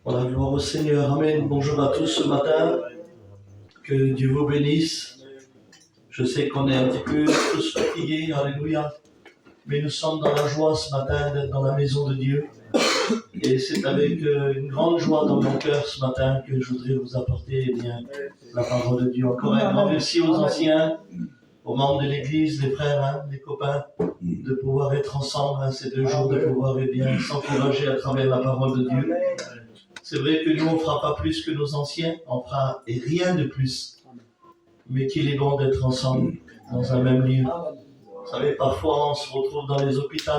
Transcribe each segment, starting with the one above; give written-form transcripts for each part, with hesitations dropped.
Voilà, gloire au Seigneur. Amen. Bonjour à tous ce matin. Que Dieu vous bénisse. Je sais qu'on est un petit peu tous fatigués. Alléluia. Mais nous sommes dans la joie ce matin d'être dans la maison de Dieu. Et c'est avec une grande joie dans mon cœur ce matin que je voudrais vous apporter la parole de Dieu. Encore un grand merci aux anciens, aux membres de l'Église, les frères, les copains, de pouvoir être ensemble ces 2 jours, de pouvoir s'encourager à travers la parole de Dieu. C'est vrai que nous, on ne fera pas plus que nos anciens, on fera rien de plus. Mais qu'il est bon d'être ensemble dans un même lieu. Vous savez, parfois on se retrouve dans les hôpitaux,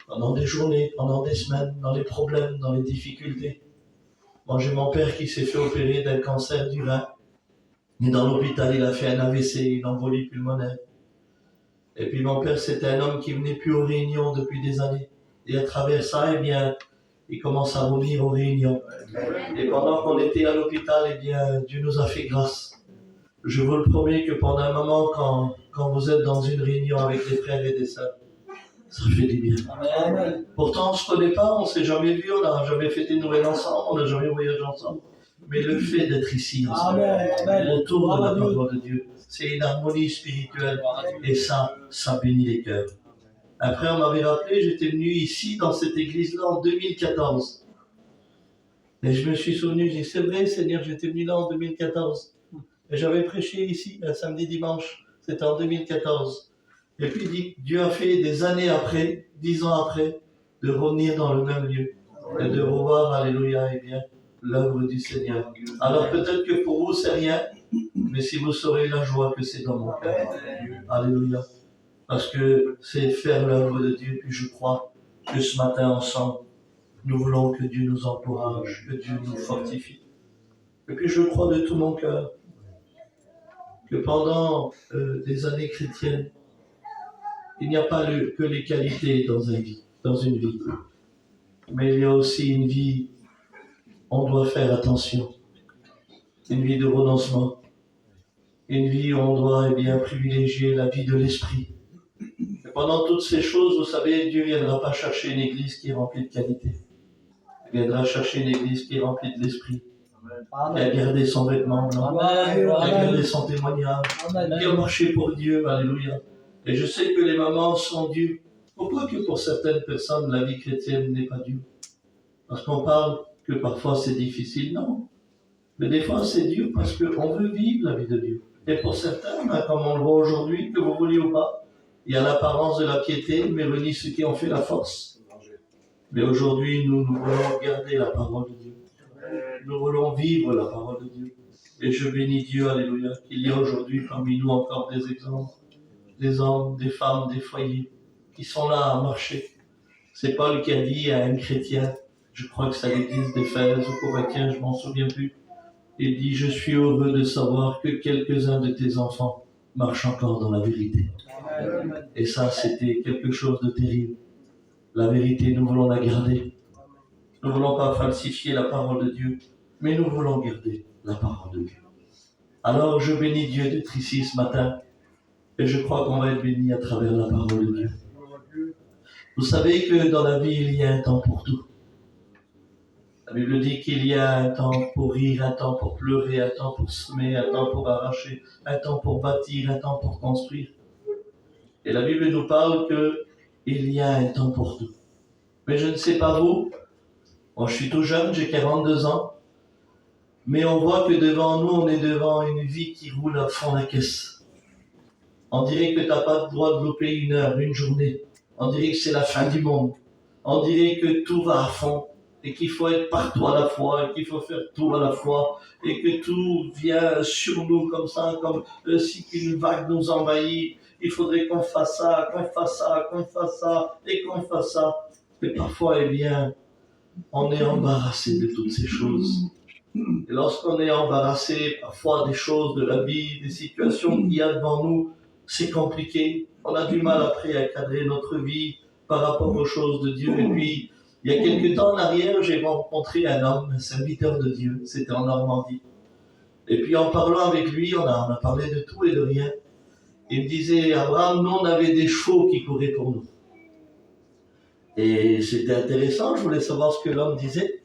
pendant des journées, pendant des semaines, dans les problèmes, dans les difficultés. Moi, j'ai mon père qui s'est fait opérer d'un cancer du rein. Et dans l'hôpital, il a fait un AVC, une embolie pulmonaire. Et puis mon père, c'était un homme qui venait plus aux réunions depuis des années. Et à travers ça, il commence à revenir aux réunions. Et pendant qu'on était à l'hôpital, Dieu nous a fait grâce. Je vous le promets que pendant un moment, quand vous êtes dans une réunion avec des frères et des sœurs, ça fait du bien. Amen. Pourtant, on ne se connaît pas, on ne s'est jamais vu, on n'a jamais fêté Noël ensemble, on n'a jamais voyagé ensemble. Mais le fait d'être ici ensemble, autour de la parole de Dieu, c'est une harmonie spirituelle. Et ça bénit les cœurs. Après, on m'avait rappelé, j'étais venu ici, dans cette église-là, en 2014. Et je me suis souvenu, j'ai dit, c'est vrai, Seigneur, j'étais venu là en 2014. Et j'avais prêché ici, un samedi dimanche. C'était en 2014. Et puis Dieu a fait des années après, 10 ans après, de revenir dans le même lieu. Et de revoir, alléluia, l'œuvre du Seigneur. Alors peut-être que pour vous, c'est rien, mais si vous saurez la joie que c'est dans mon cœur. Alléluia. Parce que c'est faire l'œuvre de Dieu. Puis je crois que ce matin, ensemble, nous voulons que Dieu nous encourage, que Dieu nous fortifie. Et puis je crois de tout mon cœur que pendant des années chrétiennes, il n'y a pas que les qualités dans une vie. Mais il y a aussi une vie, on doit faire attention. Une vie de renoncement. Une vie où on doit privilégier la vie de l'esprit. Et pendant toutes ces choses, vous savez, Dieu ne viendra pas chercher une église qui est remplie de qualité. Il viendra chercher une église qui est remplie de l'esprit. Qui a gardé son vêtement blanc. Qui a gardé son témoignage. Qui a marché pour Dieu. Alléluia. Et je sais que les mamans sont dures. Pourquoi que pour certaines personnes, la vie chrétienne n'est pas dure? Parce qu'on parle que parfois c'est difficile. Non. Mais des fois c'est dur parce qu'on veut vivre la vie de Dieu. Et pour certains, comme on le voit aujourd'hui, que vous vouliez ou pas, il y a l'apparence de la piété, mais venez ceux qui ont fait la force. Mais aujourd'hui, nous voulons garder la parole de Dieu. Nous voulons vivre la parole de Dieu. Et je bénis Dieu, alléluia, qu'il y a aujourd'hui parmi nous encore des exemples. Des hommes, des femmes, des foyers qui sont là à marcher. C'est Paul qui a dit à un chrétien, je crois que c'est à l'église d'Éphèse ou Corinthiens, je m'en souviens plus. Il dit, je suis heureux de savoir que quelques-uns de tes enfants marchent encore dans la vérité. Amen. Et ça, c'était quelque chose de terrible. La vérité, nous voulons la garder. Nous ne voulons pas falsifier la parole de Dieu, mais nous voulons garder la parole de Dieu. Alors, je bénis Dieu d'être ici ce matin. Et je crois qu'on va être béni à travers la parole de Dieu. Vous savez que dans la vie, il y a un temps pour tout. La Bible dit qu'il y a un temps pour rire, un temps pour pleurer, un temps pour semer, un temps pour arracher, un temps pour bâtir, un temps pour construire. Et la Bible nous parle qu'il y a un temps pour tout. Mais je ne sais pas vous, moi je suis tout jeune, j'ai 42 ans, mais on voit que devant nous, on est devant une vie qui roule à fond la caisse. On dirait que tu n'as pas le droit de louper une heure, une journée. On dirait que c'est la fin du monde. On dirait que tout va à fond et qu'il faut être partout à la fois et qu'il faut faire tout à la fois et que tout vient sur nous comme ça, comme si une vague nous envahit. Il faudrait qu'on fasse ça, qu'on fasse ça, qu'on fasse ça et qu'on fasse ça. Et parfois, on est embarrassé de toutes ces choses. Et lorsqu'on est embarrassé parfois des choses de la vie, des situations qu'il y a devant nous, c'est compliqué. On a du mal après à cadrer notre vie par rapport aux choses de Dieu. Et puis, il y a quelques temps en arrière, j'ai rencontré un homme, un serviteur de Dieu. C'était en Normandie. Et puis, en parlant avec lui, on a parlé de tout et de rien. Il me disait, Abraham, nous, on avait des chevaux qui couraient pour nous. Et c'était intéressant, je voulais savoir ce que l'homme disait.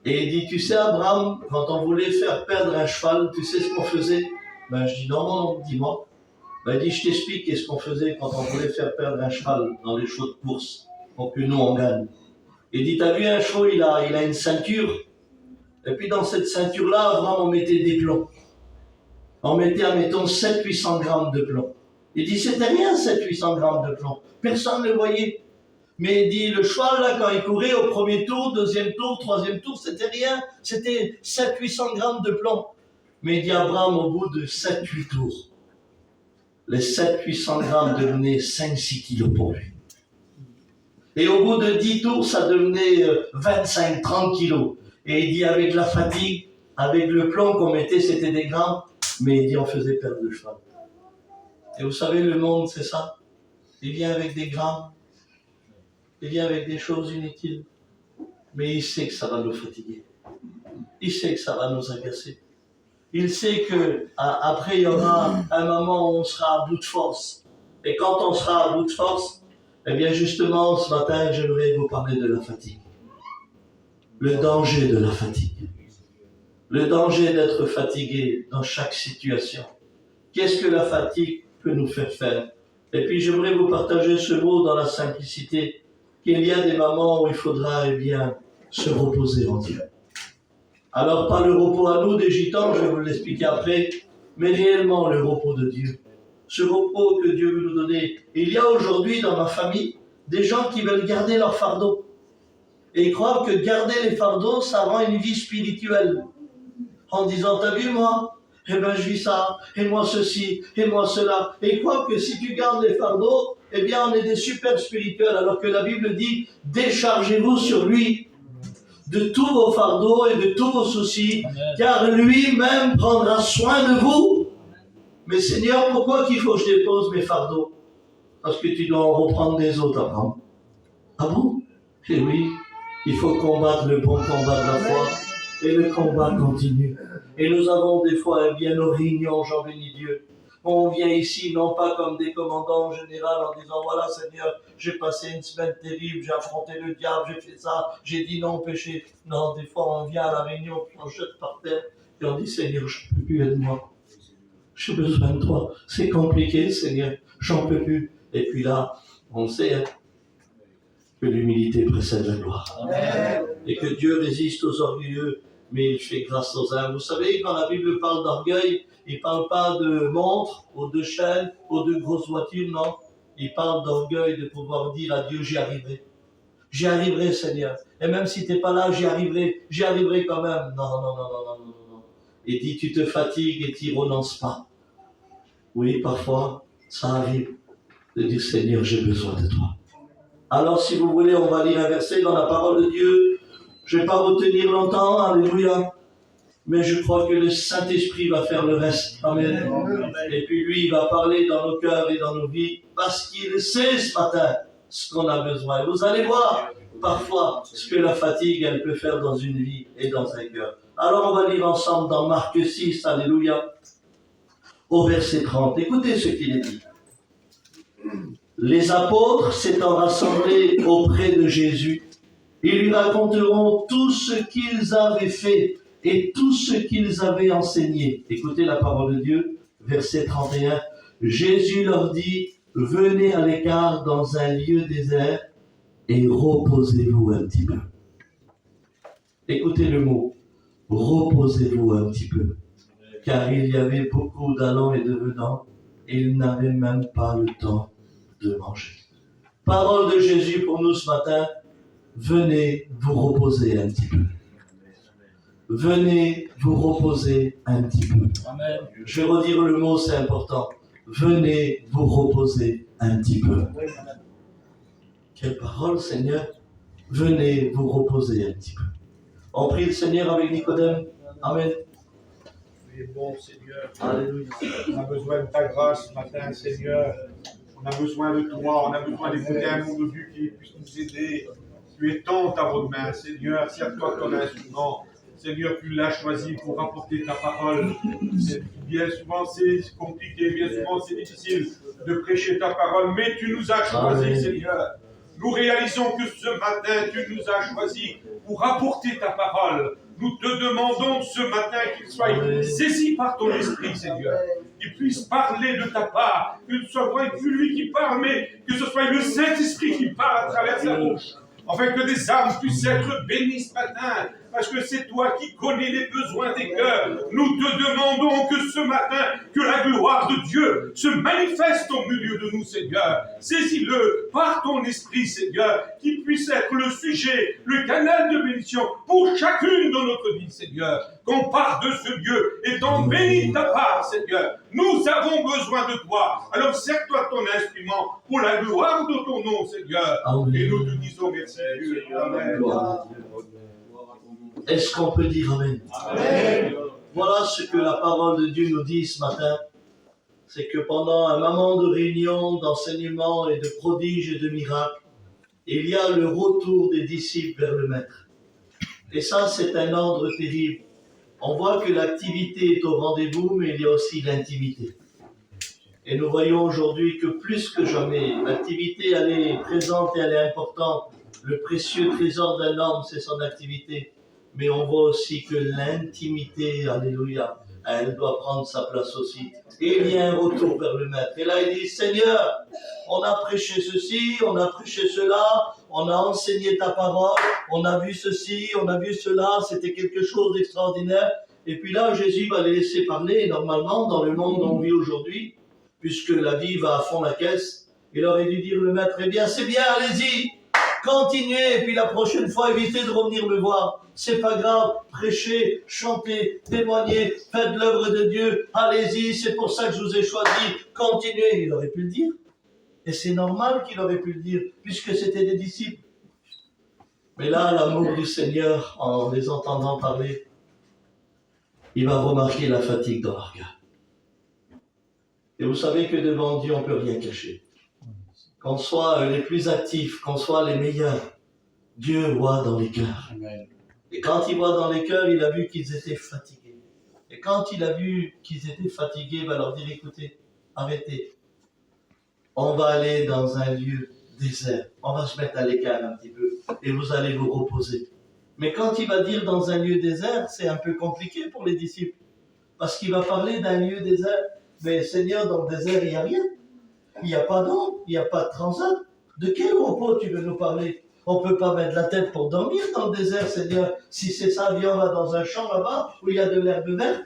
Et il dit, tu sais Abraham, quand on voulait faire perdre un cheval, tu sais ce qu'on faisait? Ben je dis, non, dis-moi. Ben il dit, je t'explique qu'est-ce qu'on faisait quand on voulait faire perdre un cheval dans les chevaux de course, pour que nous on gagne. Il dit, t'as vu un cheval, il a une ceinture, et puis dans cette ceinture-là, Abraham, on mettait des plombs. On mettait, admettons, 700-800 grammes de plomb. Il dit, c'était rien, 700-800 grammes de plomb. Personne ne le voyait. Mais il dit, le cheval, là, quand il courait au premier tour, deuxième tour, troisième tour, c'était rien. C'était 700-800 grammes de plomb. Mais il dit, Abraham, au bout de 7-8 tours, les 700-800 grammes devenaient 5-6 kilos pour lui. Et au bout de 10 tours, ça devenait 25-30 kilos. Et il dit, avec la fatigue, avec le plomb qu'on mettait, c'était des grammes, mais il dit, on faisait perdre le cheval. Et vous savez, le monde, c'est ça. Il vient avec des grammes, il vient avec des choses inutiles, mais il sait que ça va nous fatiguer. Il sait que ça va nous agacer. Il sait que après il y aura un moment où on sera à bout de force. Et quand on sera à bout de force, eh bien justement, ce matin, j'aimerais vous parler de la fatigue. Le danger de la fatigue. Le danger d'être fatigué dans chaque situation. Qu'est-ce que la fatigue peut nous faire? Et puis j'aimerais vous partager ce mot dans la simplicité, qu'il y a des moments où il faudra bien se reposer en Dieu. Alors pas le repos à nous des gitans, je vais vous l'expliquer après, mais réellement le repos de Dieu. Ce repos que Dieu veut nous donner. Il y a aujourd'hui dans ma famille des gens qui veulent garder leur fardeau. Et ils croient que garder les fardeaux, ça rend une vie spirituelle. En disant, t'as vu moi? Eh bien je vis ça, et moi ceci, et moi cela. Et ils croient que si tu gardes les fardeaux, eh bien on est des super spirituels. Alors que la Bible dit, déchargez-vous sur lui de tous vos fardeaux et de tous vos soucis, car lui-même prendra soin de vous. Mais Seigneur, pourquoi qu'il faut que je dépose mes fardeaux? Parce que tu dois en reprendre des autres avant. Ah bon? Eh oui, il faut combattre le bon combat de la foi, et le combat continue. Et nous avons des fois bien nos réunions, j'en bénis Dieu. On vient ici non pas comme des commandants en général en disant voilà Seigneur, j'ai passé une semaine terrible, j'ai affronté le diable, j'ai fait ça, j'ai dit non au péché. Non, des fois on vient à la réunion, puis on jette par terre, et on dit Seigneur, je ne peux plus, aide-moi. J'ai besoin de toi. C'est compliqué Seigneur, j'en peux plus. Et puis là, on sait que l'humilité précède la gloire. Amen. Et que Dieu résiste aux orgueilleux, mais il fait grâce aux humbles. Vous savez, quand la Bible parle d'orgueil, il ne parle pas de montres, ou de chaînes, ou de grosses voitures, non. Il parle d'orgueil, de pouvoir dire à Dieu, j'y arriverai. J'y arriverai, Seigneur. Et même si tu n'es pas là, j'y arriverai quand même. Non. Et dit, tu te fatigues et tu n'y renonces pas. Oui, parfois, ça arrive de dire, Seigneur, j'ai besoin de toi. Alors, si vous voulez, on va lire un verset dans la parole de Dieu. Je ne vais pas retenir longtemps, alléluia. Mais je crois que le Saint-Esprit va faire le reste. Amen. Et puis lui, il va parler dans nos cœurs et dans nos vies, parce qu'il sait ce matin ce qu'on a besoin. Vous allez voir, parfois, ce que la fatigue, elle peut faire dans une vie et dans un cœur. Alors, on va lire ensemble dans Marc 6, alléluia, au verset 30. Écoutez ce qu'il est dit. Les apôtres s'étant rassemblés auprès de Jésus, ils lui raconteront tout ce qu'ils avaient fait et tout ce qu'ils avaient enseigné. Écoutez la parole de Dieu, verset 31. Jésus leur dit, venez à l'écart dans un lieu désert et reposez-vous un petit peu. Écoutez le mot, reposez-vous un petit peu. Car il y avait beaucoup d'allants et de venants et ils n'avaient même pas le temps de manger. Parole de Jésus pour nous ce matin, venez vous reposer un petit peu. Venez vous reposer un petit peu. Amen. Je vais redire le mot, c'est important. Venez vous reposer un petit peu. Quelle parole, Seigneur. Venez vous reposer un petit peu. On prie le Seigneur avec Nicodème. Amen. Oui, bon Seigneur, alléluia. On a besoin de ta grâce ce matin, Seigneur. On a besoin de toi, on a besoin d'écouter un mot de Dieu qui puisse nous aider. Tu es tant à votre main, Seigneur. C'est à toi ton instrument. Seigneur, tu l'as choisi pour apporter ta parole. Bien souvent, c'est compliqué, bien souvent, c'est difficile de prêcher ta parole, mais tu nous as choisis, Seigneur. Nous réalisons que ce matin, tu nous as choisis pour apporter ta parole. Nous te demandons ce matin qu'il soit saisi par ton esprit, Seigneur. Qu'il puisse parler de ta part, que ce soit plus lui qui parle, mais que ce soit le Saint-Esprit qui parle à travers sa bouche. Afin que des âmes puissent être bénies ce matin, parce que c'est toi qui connais les besoins des cœurs. Nous te demandons que ce matin, que la gloire de Dieu se manifeste au milieu de nous, Seigneur. Saisis-le par ton esprit, Seigneur, qui puisse être le sujet, le canal de bénédiction pour chacune de notre vie, Seigneur. Qu'on parte de ce lieu étant béni de ta part, Seigneur. Nous avons besoin de toi. Alors sers-toi ton instrument pour la gloire de ton nom, Seigneur. Amen. Et nous te disons merci, Dieu. Amen. Est-ce qu'on peut dire Amen? Amen. Voilà ce que la parole de Dieu nous dit ce matin. C'est que pendant un moment de réunion, d'enseignement et de prodiges et de miracles, il y a le retour des disciples vers le Maître. Et ça, c'est un ordre terrible. On voit que l'activité est au rendez-vous, mais il y a aussi l'intimité. Et nous voyons aujourd'hui que plus que jamais, l'activité, elle est présente et elle est importante. Le précieux trésor d'un homme, c'est son activité. Mais on voit aussi que l'intimité, alléluia, elle doit prendre sa place aussi. Et il y a un retour vers le Maître. Et là, il dit, Seigneur, on a prêché ceci, on a prêché cela, on a enseigné ta parole, on a vu ceci, on a vu cela, c'était quelque chose d'extraordinaire. Et puis là, Jésus va les laisser parler. Et normalement, dans le monde où on vit aujourd'hui, puisque la vie va à fond la caisse, il aurait dû dire le Maître, eh bien, c'est bien, allez-y, continuez, et puis la prochaine fois, évitez de revenir me voir. C'est pas grave, prêchez, chantez, témoignez, faites l'œuvre de Dieu, allez-y, c'est pour ça que je vous ai choisi, continuez. Il aurait pu le dire. Et c'est normal qu'il aurait pu le dire, puisque c'était des disciples. Mais là, l'amour du Seigneur, en les entendant parler, il va remarquer la fatigue dans leur cœur. Et vous savez que devant Dieu, on ne peut rien cacher. Qu'on soit les plus actifs, qu'on soit les meilleurs, Dieu voit dans les cœurs. Amen. Et quand il voit dans les cœurs, il a vu qu'ils étaient fatigués. Et quand il a vu qu'ils étaient fatigués, il va leur dire, écoutez, arrêtez. On va aller dans un lieu désert. On va se mettre à l'écart un petit peu. Et vous allez vous reposer. Mais quand il va dire dans un lieu désert, c'est un peu compliqué pour les disciples. Parce qu'il va parler d'un lieu désert. Mais Seigneur, dans le désert, il n'y a rien. Il n'y a pas d'eau, il n'y a pas de transat. De quel repos tu veux nous parler? On ne peut pas mettre la tête pour dormir dans le désert, Seigneur. Si c'est ça, viens, on va dans un champ là-bas où il y a de l'herbe verte,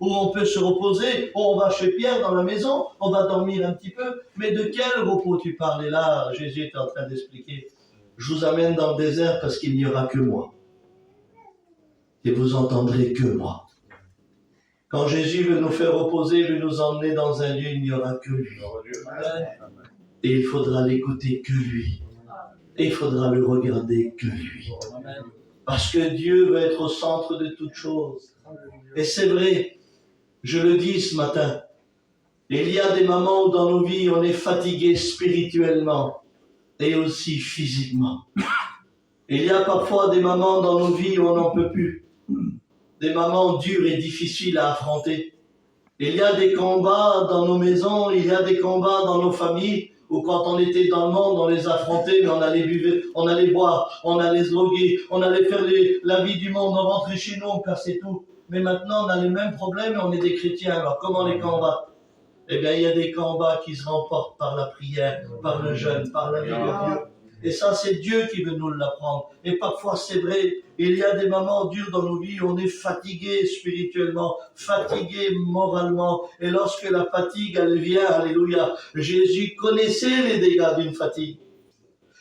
où on peut se reposer, où on va chez Pierre dans la maison, on va dormir un petit peu. Mais de quel repos tu parles? Et là, Jésus est en train d'expliquer. Je vous amène dans le désert parce qu'il n'y aura que moi. Et vous entendrez que moi. Quand Jésus veut nous faire reposer, veut nous emmener dans un lieu, il n'y aura que lui. Et il faudra l'écouter que lui. Et il faudra le regarder que lui. Parce que Dieu veut être au centre de toutes choses. Et c'est vrai, je le dis ce matin, il y a des moments où dans nos vies, on est fatigué spirituellement et aussi physiquement. Il y a parfois des moments dans nos vies où on n'en peut plus. Des moments durs et difficiles à affronter. Il y a des combats dans nos maisons, il y a des combats dans nos familles, où quand on était dans le monde, on les affrontait, mais on allait buver, on allait boire, on allait se droguer, on allait faire la vie du monde, on rentrait chez nous, on cassait tout. Mais maintenant, on a les mêmes problèmes et on est des chrétiens. Alors, comment les combattre? Eh bien, il y a des combats qui se remportent par la prière, par le jeûne, par la vie de Dieu. Et ça, c'est Dieu qui veut nous l'apprendre. Et parfois, c'est vrai, il y a des moments durs dans nos vies où on est fatigué spirituellement, fatigué moralement. Et lorsque la fatigue, elle vient, alléluia, Jésus connaissait les dégâts d'une fatigue.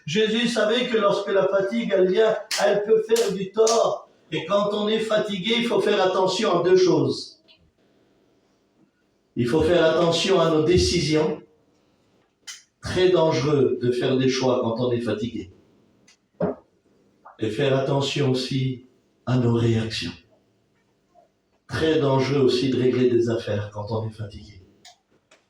Jésus savait que lorsque la fatigue, elle vient, elle peut faire du tort. Et quand on est fatigué, il faut faire attention à deux choses. Il faut faire attention à nos décisions. Très dangereux de faire des choix quand on est fatigué. Et faire attention aussi à nos réactions. Très dangereux aussi de régler des affaires quand on est fatigué.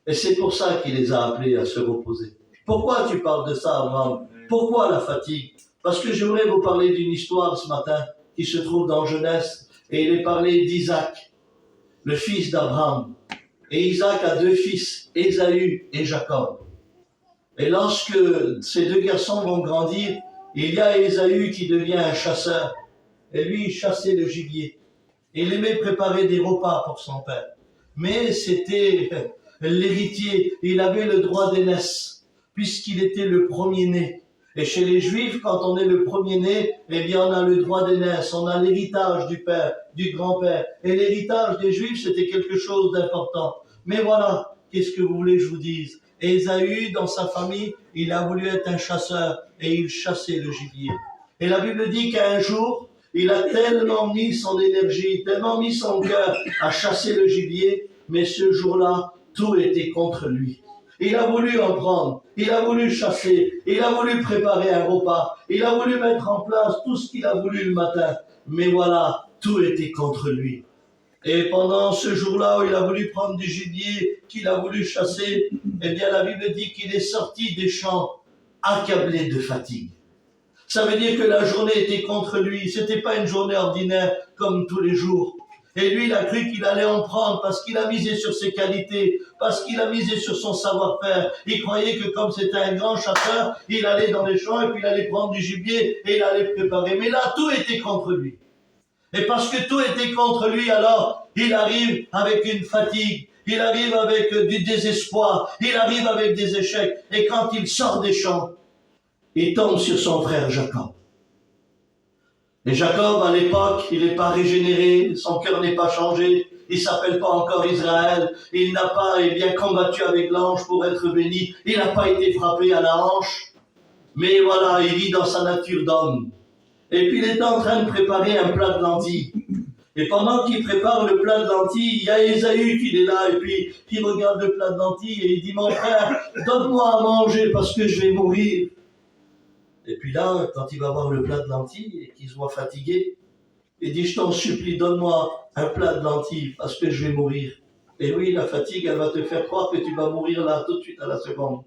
Et c'est pour ça qu'il les a appelés à se reposer. Pourquoi tu parles de ça, maman? Pourquoi la fatigue? Parce que j'aimerais vous parler d'une histoire ce matin qui se trouve dans Genèse. Et il est parlé d'Isaac, le fils d'Abraham. Et Isaac a deux fils, Ésaü et Jacob. Et lorsque ces deux garçons vont grandir, il y a Ésaü qui devient un chasseur Et lui, il chassait le gibier. Et il aimait préparer des repas pour son père. Mais c'était l'héritier. Il avait le droit d'aînesse, puisqu'il était le premier-né. Et chez les Juifs, quand on est le premier-né, eh bien, on a le droit d'aînesse, on a l'héritage du père, du grand-père. Et l'héritage des Juifs, c'était quelque chose d'important. Mais voilà, qu'est-ce que vous voulez que je vous dise? Ésaü, dans sa famille, il a voulu être un chasseur et il chassait le gibier. Et la Bible dit qu'un jour, il a tellement mis son énergie, tellement mis son cœur à chasser le gibier, mais ce jour-là, tout était contre lui. Il a voulu en prendre, il a voulu chasser, il a voulu préparer un repas, il a voulu mettre en place tout ce qu'il a voulu le matin. Mais voilà, tout était contre lui. Et pendant ce jour-là où il a voulu prendre du gibier, qu'il a voulu chasser, eh bien la Bible dit qu'il est sorti des champs accablé de fatigue. Ça veut dire que la journée était contre lui. C'était pas une journée ordinaire comme tous les jours. Et lui, il a cru qu'il allait en prendre parce qu'il a misé sur ses qualités, parce qu'il a misé sur son savoir-faire. Il croyait que comme c'était un grand chasseur, il allait dans les champs et puis il allait prendre du gibier et il allait préparer. Mais là, tout était contre lui. Et parce que tout était contre lui, alors, il arrive avec une fatigue. Il arrive avec du désespoir. Il arrive avec des échecs. Et quand il sort des champs, il tombe sur son frère Jacob. Et Jacob, à l'époque, il n'est pas régénéré, son cœur n'est pas changé, il s'appelle pas encore Israël, il n'a pas bien combattu avec l'ange pour être béni, il n'a pas été frappé à la hanche, mais voilà, il vit dans sa nature d'homme. Et puis il est en train de préparer un plat de lentilles. Et pendant qu'il prépare le plat de lentilles, il y a Ésaü qui est là, et puis il regarde le plat de lentilles et il dit, mon frère, donne-moi à manger parce que je vais mourir. Et puis là, quand il va voir le plat de lentilles et qu'il se voit fatigué, il dit, je t'en supplie, donne-moi un plat de lentilles parce que je vais mourir. Et oui, la fatigue, elle va te faire croire que tu vas mourir là, tout de suite, à la seconde.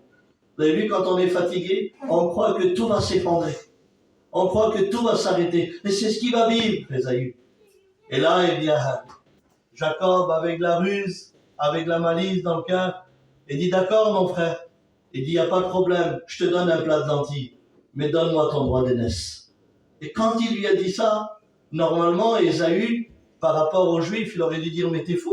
Vous avez vu, quand on est fatigué, on croit que tout va s'effondrer. On croit que tout va s'arrêter. Et c'est ce qui va vivre, Ésaü. Et là, il y a Jacob avec la ruse, avec la malice dans le cœur. Il dit, d'accord, mon frère. Il dit, il n'y a pas de problème, je te donne un plat de lentilles. Mais donne-moi ton droit d'aînesse. Et quand il lui a dit ça, normalement, Ésaü, par rapport aux Juifs, il aurait dû dire, mais t'es fou,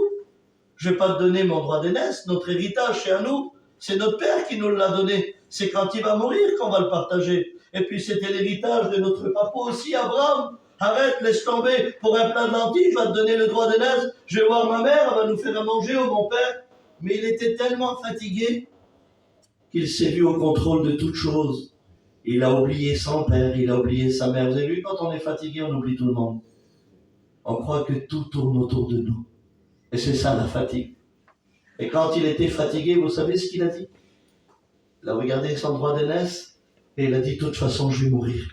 je vais pas te donner mon droit d'aînesse, notre héritage, c'est à nous, c'est notre père qui nous l'a donné, c'est quand il va mourir qu'on va le partager. Et puis c'était l'héritage de notre papa aussi, Abraham. Arrête, laisse tomber, pour un plat de lentilles, je vais te donner le droit d'aînesse, je vais voir ma mère, elle va nous faire à manger, ou mon père. Mais il était tellement fatigué qu'il s'est vu au contrôle de toutes choses. Il a oublié son père, il a oublié sa mère. Vous avez vu, quand on est fatigué, on oublie tout le monde. On croit que tout tourne autour de nous. Et c'est ça la fatigue. Et quand il était fatigué, vous savez ce qu'il a dit? Il a regardé son droit d'aînesse et il a dit, de toute façon, je vais mourir.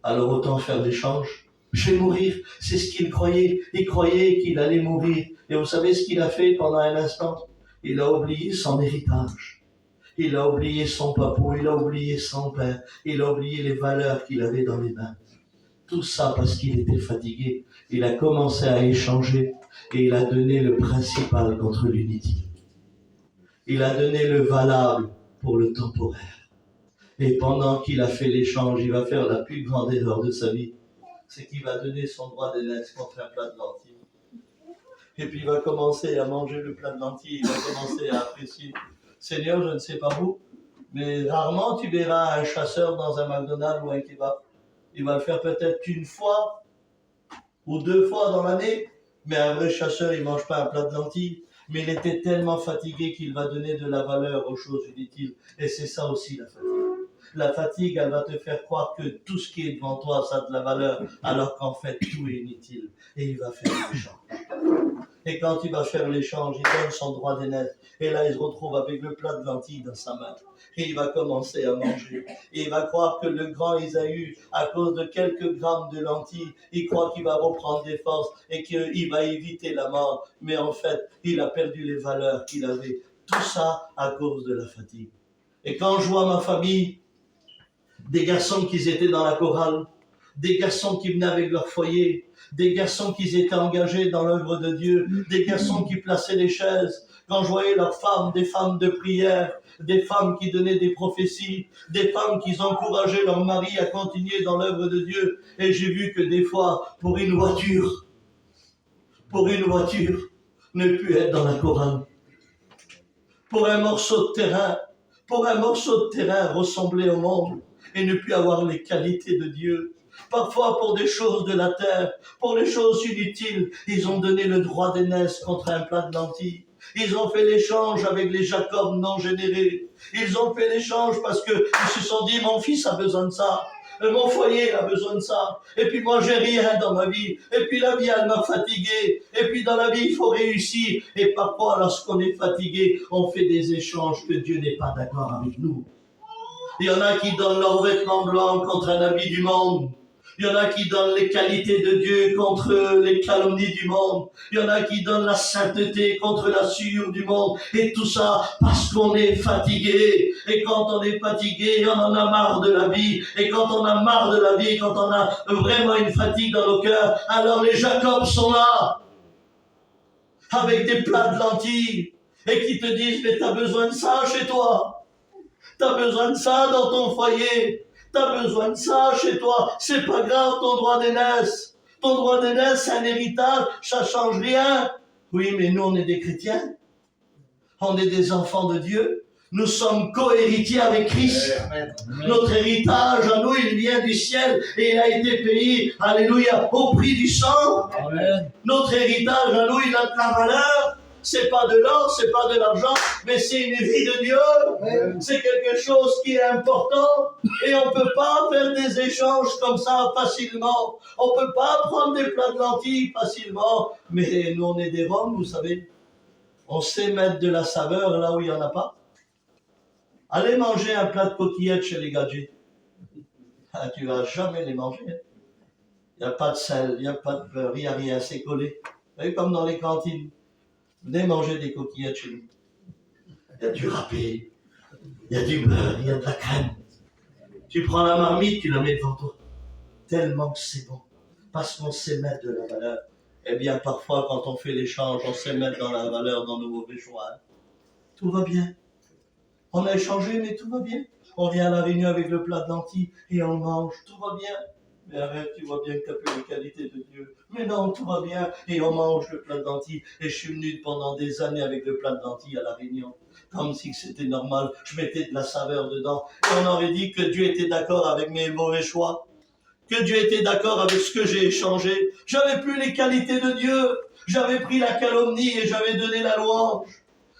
Alors autant faire l'échange. Je vais mourir. C'est ce qu'il croyait. Il croyait qu'il allait mourir. Et vous savez ce qu'il a fait pendant un instant? Il a oublié son héritage. Il a oublié son papa, il a oublié son père, il a oublié les valeurs qu'il avait dans les mains. Tout ça parce qu'il était fatigué. Il a commencé à échanger et il a donné le principal contre l'inutile. Il a donné le valable pour le temporaire. Et pendant qu'il a fait l'échange, il va faire la plus grande erreur de sa vie. C'est qu'il va donner son droit d'aînesse contre un plat de lentilles. Et puis il va commencer à manger le plat de lentilles, il va commencer à apprécier. Seigneur, je ne sais pas vous, mais rarement tu verras un chasseur dans un McDonald's ou un kebab. Il va le faire peut-être une fois ou deux fois dans l'année, mais un vrai chasseur, il ne mange pas un plat de lentilles. Mais il était tellement fatigué qu'il va donner de la valeur aux choses inutiles. Et c'est ça aussi la fatigue. La fatigue, elle va te faire croire que tout ce qui est devant toi, ça a de la valeur, alors qu'en fait, tout est inutile. Et il va faire l'échange. Et quand il va faire l'échange, il donne son droit d'aînesse. Et là, il se retrouve avec le plat de lentilles dans sa main. Et il va commencer à manger. Et il va croire que le grand Ésaü, à cause de quelques grammes de lentilles, il croit qu'il va reprendre des forces et qu'il va éviter la mort. Mais en fait, il a perdu les valeurs qu'il avait. Tout ça à cause de la fatigue. Et quand je vois ma famille, des garçons qui étaient dans la chorale, des garçons qui venaient avec leur foyer, des garçons qui étaient engagés dans l'œuvre de Dieu, des garçons qui plaçaient les chaises. Quand je voyais leurs femmes, des femmes de prière, des femmes qui donnaient des prophéties, des femmes qui encourageaient leur mari à continuer dans l'œuvre de Dieu. Et j'ai vu que des fois, pour une voiture, ne plus être dans la chorale. Pour un morceau de terrain ressembler au monde et ne plus avoir les qualités de Dieu. Parfois pour des choses de la terre, pour les choses inutiles, ils ont donné le droit d'aînesse contre un plat de lentilles. Ils ont fait l'échange avec les Jacob non générés. Ils ont fait l'échange parce que ils se sont dit, mon fils a besoin de ça. Mon foyer a besoin de ça. Et puis moi, j'ai rien dans ma vie. Et puis la vie, elle m'a fatigué. Et puis dans la vie, il faut réussir. Et parfois, lorsqu'on est fatigué, on fait des échanges que Dieu n'est pas d'accord avec nous. Il y en a qui donnent leurs vêtements blancs contre un habit du monde. Il y en a qui donnent les qualités de Dieu contre les calomnies du monde. Il y en a qui donnent la sainteté contre la souillure du monde. Et tout ça parce qu'on est fatigué. Et quand on est fatigué, on en a marre de la vie. Et quand on a marre de la vie, quand on a vraiment une fatigue dans nos cœurs, alors les Jacob sont là, avec des plats de lentilles, et qui te disent, mais t'as besoin de ça chez toi. T'as besoin de ça dans ton foyer. T'as besoin de ça chez toi. C'est pas grave ton droit d'aînesse. Ton droit d'aînesse, c'est un héritage. Ça change rien. Oui, mais nous, on est des chrétiens. On est des enfants de Dieu. Nous sommes co-héritiers avec Christ. Amen. Notre héritage à nous, il vient du ciel et il a été payé, alléluia, au prix du sang. Amen. Notre héritage à nous, il a de la valeur. C'est pas de l'or, c'est pas de l'argent, mais c'est une vie de Dieu. Amen. C'est quelque chose qui est important et on peut pas faire des échanges comme ça facilement. On peut pas prendre des plats de lentilles facilement. Mais nous, on est des Roms, vous savez. On sait mettre de la saveur là où il n'y en a pas. Allez manger un plat de coquillettes chez les gadgets. Ah, tu vas jamais les manger. Il n'y a pas de sel, il n'y a pas de beurre, il n'y a rien, c'est collé. Vous voyez, comme dans les cantines. Venez manger des coquillettes chez nous. Il y a du râpé, il y a du beurre, il y a de la crème. Tu prends la marmite, tu la mets devant toi. Tellement que c'est bon. Parce qu'on sait mettre de la valeur. Eh bien, parfois, quand on fait l'échange, on sait mettre dans la valeur dans nos mauvais choix. Tout va bien. On a échangé, mais tout va bien. On vient à la réunion avec le plat de lentilles et on mange. Tout va bien. Mais arrête, tu vois bien que tu as plus les qualités de Dieu. Mais non, tout va bien. Et on mange le plat de lentilles. Et je suis venu pendant des années avec le plat de lentilles à la réunion. Comme si c'était normal. Je mettais de la saveur dedans. Et on aurait dit que Dieu était d'accord avec mes mauvais choix. Que Dieu était d'accord avec ce que j'ai échangé. J'avais plus les qualités de Dieu. J'avais pris la calomnie et j'avais donné la louange.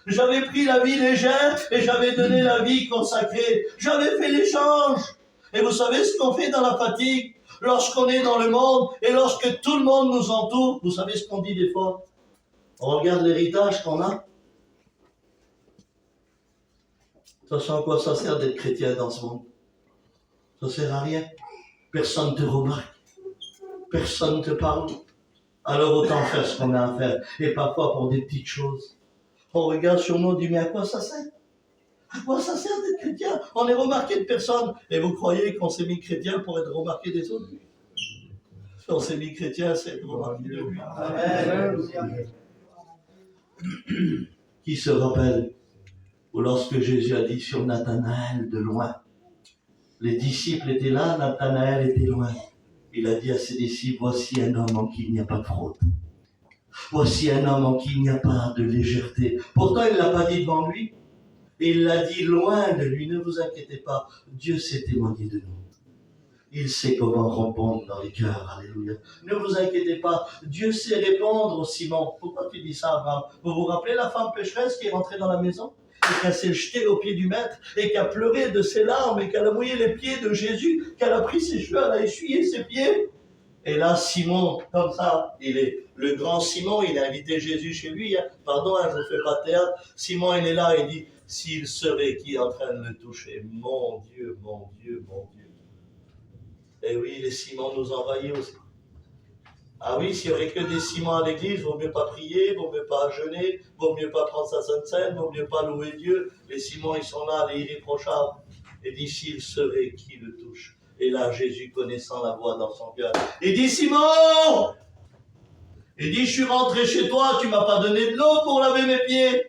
J'avais pris la vie légère et j'avais donné la vie consacrée. J'avais fait l'échange. Et vous savez ce qu'on fait dans la fatigue? Lorsqu'on est dans le monde et lorsque tout le monde nous entoure, vous savez ce qu'on dit des fois? On regarde l'héritage qu'on a. Ça sert à quoi ça sert d'être chrétien dans ce monde? Ça sert à rien. Personne ne te remarque. Personne ne te parle. Alors autant faire ce qu'on a à faire. Et parfois pour des petites choses. On regarde sur nous et dit, mais à quoi ça sert? À quoi ça sert d'être chrétien? On est remarqué de personne. Et vous croyez qu'on s'est mis chrétien pour être remarqué des autres? On s'est mis chrétien, c'est être remarqué de lui. Amen. Qui se rappelle ou lorsque Jésus a dit sur Nathanaël de loin? Les disciples étaient là, Nathanaël était loin. Il a dit à ses disciples, voici un homme en qui il n'y a pas de fraude. Voici un homme en qui il n'y a pas de légèreté. Pourtant, il ne l'a pas dit devant lui. Il l'a dit loin de lui. Ne vous inquiétez pas. Dieu s'est témoigné de nous. Il sait comment répondre dans les cœurs. Alléluia. Ne vous inquiétez pas. Dieu sait répondre au Simon. Pourquoi tu dis ça, Abraham? Vous vous rappelez la femme pécheresse qui est rentrée dans la maison et qui s'est jetée aux pieds du maître et qui a pleuré de ses larmes et qu'elle a mouillé les pieds de Jésus, qu'elle a pris ses cheveux, elle a essuyé ses pieds. Et là, Simon, comme ça, il est le grand Simon, il a invité Jésus chez lui. Pardon, je ne fais pas de théâtre. Simon, il est là, il dit, s'il serait qui est en train de le toucher, mon Dieu, mon Dieu, mon Dieu. Et oui, les Simons nous envahissent aussi. Ah oui, s'il n'y aurait que des Simons à l'église, vaut mieux pas prier, vaut mieux pas jeûner, vaut mieux pas prendre sa sainte scène, vaut mieux pas louer Dieu. Les Simons, ils sont là, les irréprochables. Et dit, s'il serait qui le touche. Et là, Jésus, connaissant la voix dans son cœur, il dit, Simon! Il dit, je suis rentré chez toi, tu m'as pas donné de l'eau pour laver mes pieds.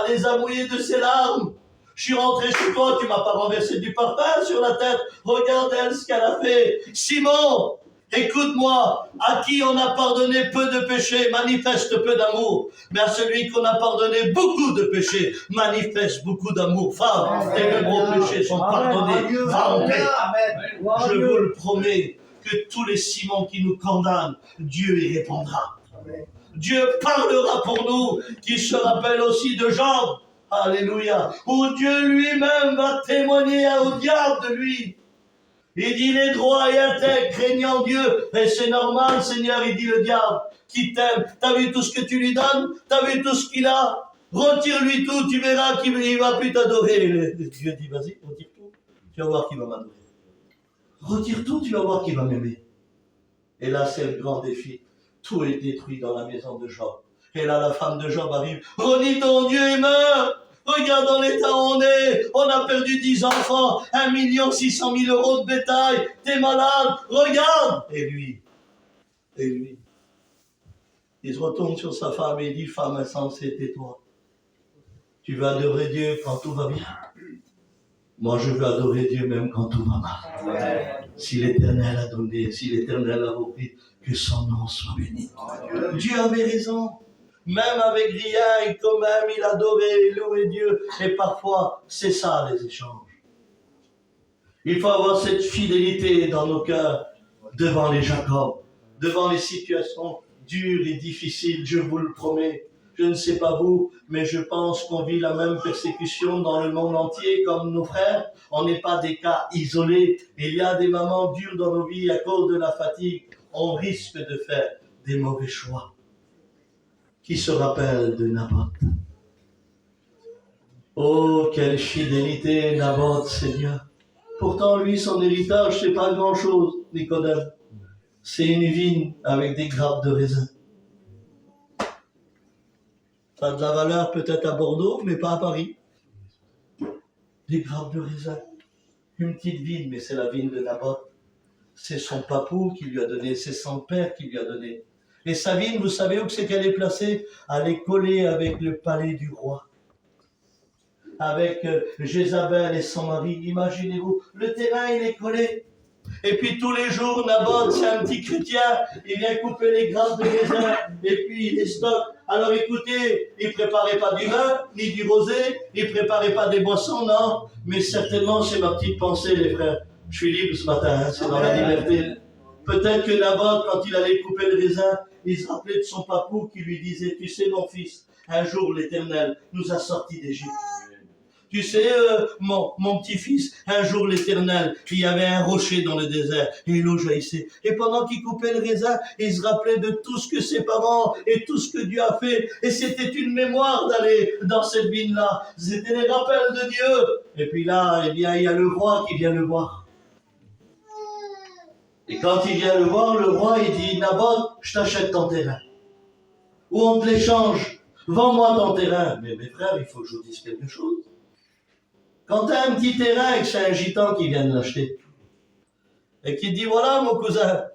Elle les a mouillés de ses larmes. Je suis rentré chez toi, tu m'as pas renversé du parfum sur la tête. Regarde elle ce qu'elle a fait. Simon, écoute-moi, à qui on a pardonné peu de péchés, manifeste peu d'amour. Mais à celui qu'on a pardonné beaucoup de péchés, manifeste beaucoup d'amour. Va, tes plus gros péchés sont pardonnés. Va en paix. Je vous le promets, que tous les Simons qui nous condamnent, Dieu y répondra. Dieu parlera pour nous, qui se rappelle aussi de Jean. Alléluia. Où Dieu lui-même va témoigner au diable de lui. Il dit, il est droit et intègre, craignant Dieu. Et c'est normal, Seigneur, il dit le diable, qui t'aime. T'as vu tout ce que tu lui donnes? T'as vu tout ce qu'il a? Retire-lui tout, tu verras qu'il ne va plus t'adorer. Dieu dit, vas-y, retire tout. Tu vas voir qu'il va m'adorer. Retire tout, tu vas voir qu'il va m'aimer. Et là, c'est le grand défi. Tout est détruit dans la maison de Job. Et là, la femme de Job arrive. Renie ton Dieu et meurs. Regarde dans l'état où on est. On a perdu 10 enfants, 1 600 000 euros de bétail. T'es malade. Regarde. Et lui, il se retourne sur sa femme et dit, femme insensée, tais-toi. Tu veux adorer Dieu quand tout va bien. Moi, je veux adorer Dieu même quand tout va mal. Si l'Éternel a donné, si l'Éternel a repris, que son nom soit béni. Dieu avait raison. Même avec rien, et quand même, il adorait et louait Dieu. Et parfois, c'est ça les échanges. Il faut avoir cette fidélité dans nos cœurs devant les Jacob, devant les situations dures et difficiles, je vous le promets. Je ne sais pas vous, mais je pense qu'on vit la même persécution dans le monde entier comme nos frères. On n'est pas des cas isolés. Il y a des moments durs dans nos vies à cause de la fatigue. On risque de faire des mauvais choix. Qui se rappelle de Naboth? Oh, quelle fidélité Naboth, Seigneur. Pourtant, lui, son héritage, c'est pas grand-chose, Nicodème. C'est une vigne avec des grappes de raisin. Ça a de la valeur peut-être à Bordeaux, mais pas à Paris. Des grappes de raisin. Une petite vigne, mais c'est la vigne de Naboth. C'est son papou qui lui a donné, c'est son père qui lui a donné. Et sa vigne, vous savez où c'est qu'elle est placée? Elle est collée avec le palais du roi. Avec Jézabel et son mari, imaginez-vous, le terrain il est collé. Et puis tous les jours, Naboth, c'est un petit chrétien, il vient couper les grappes de raisin et puis il les stocke. Alors écoutez, il ne préparait pas du vin, ni du rosé, il ne préparait pas des boissons, non. Mais certainement, c'est ma petite pensée, les frères. Je suis libre ce matin, hein, c'est dans la liberté. Peut-être que Naboth, quand il allait couper le raisin, il se rappelait de son papou qui lui disait, tu sais mon fils, un jour l'Éternel nous a sortis d'Égypte. Tu sais, mon petit-fils, un jour l'Éternel, il y avait un rocher dans le désert, et l'eau jaillissait. Et pendant qu'il coupait le raisin, il se rappelait de tout ce que ses parents, et tout ce que Dieu a fait. Et c'était une mémoire d'aller dans cette vigne-là. C'était les rappels de Dieu. Et puis là, eh bien, il y a le roi qui vient le voir. Et quand il vient le voir, le roi, il dit, Naboth, je t'achète ton terrain. Ou on te l'échange. Vends-moi ton terrain. Mais mes frères, il faut que je vous dise quelque chose. Quand tu as un petit terrain et que c'est un gitan qui vient de l'acheter, et qui dit, voilà mon cousin,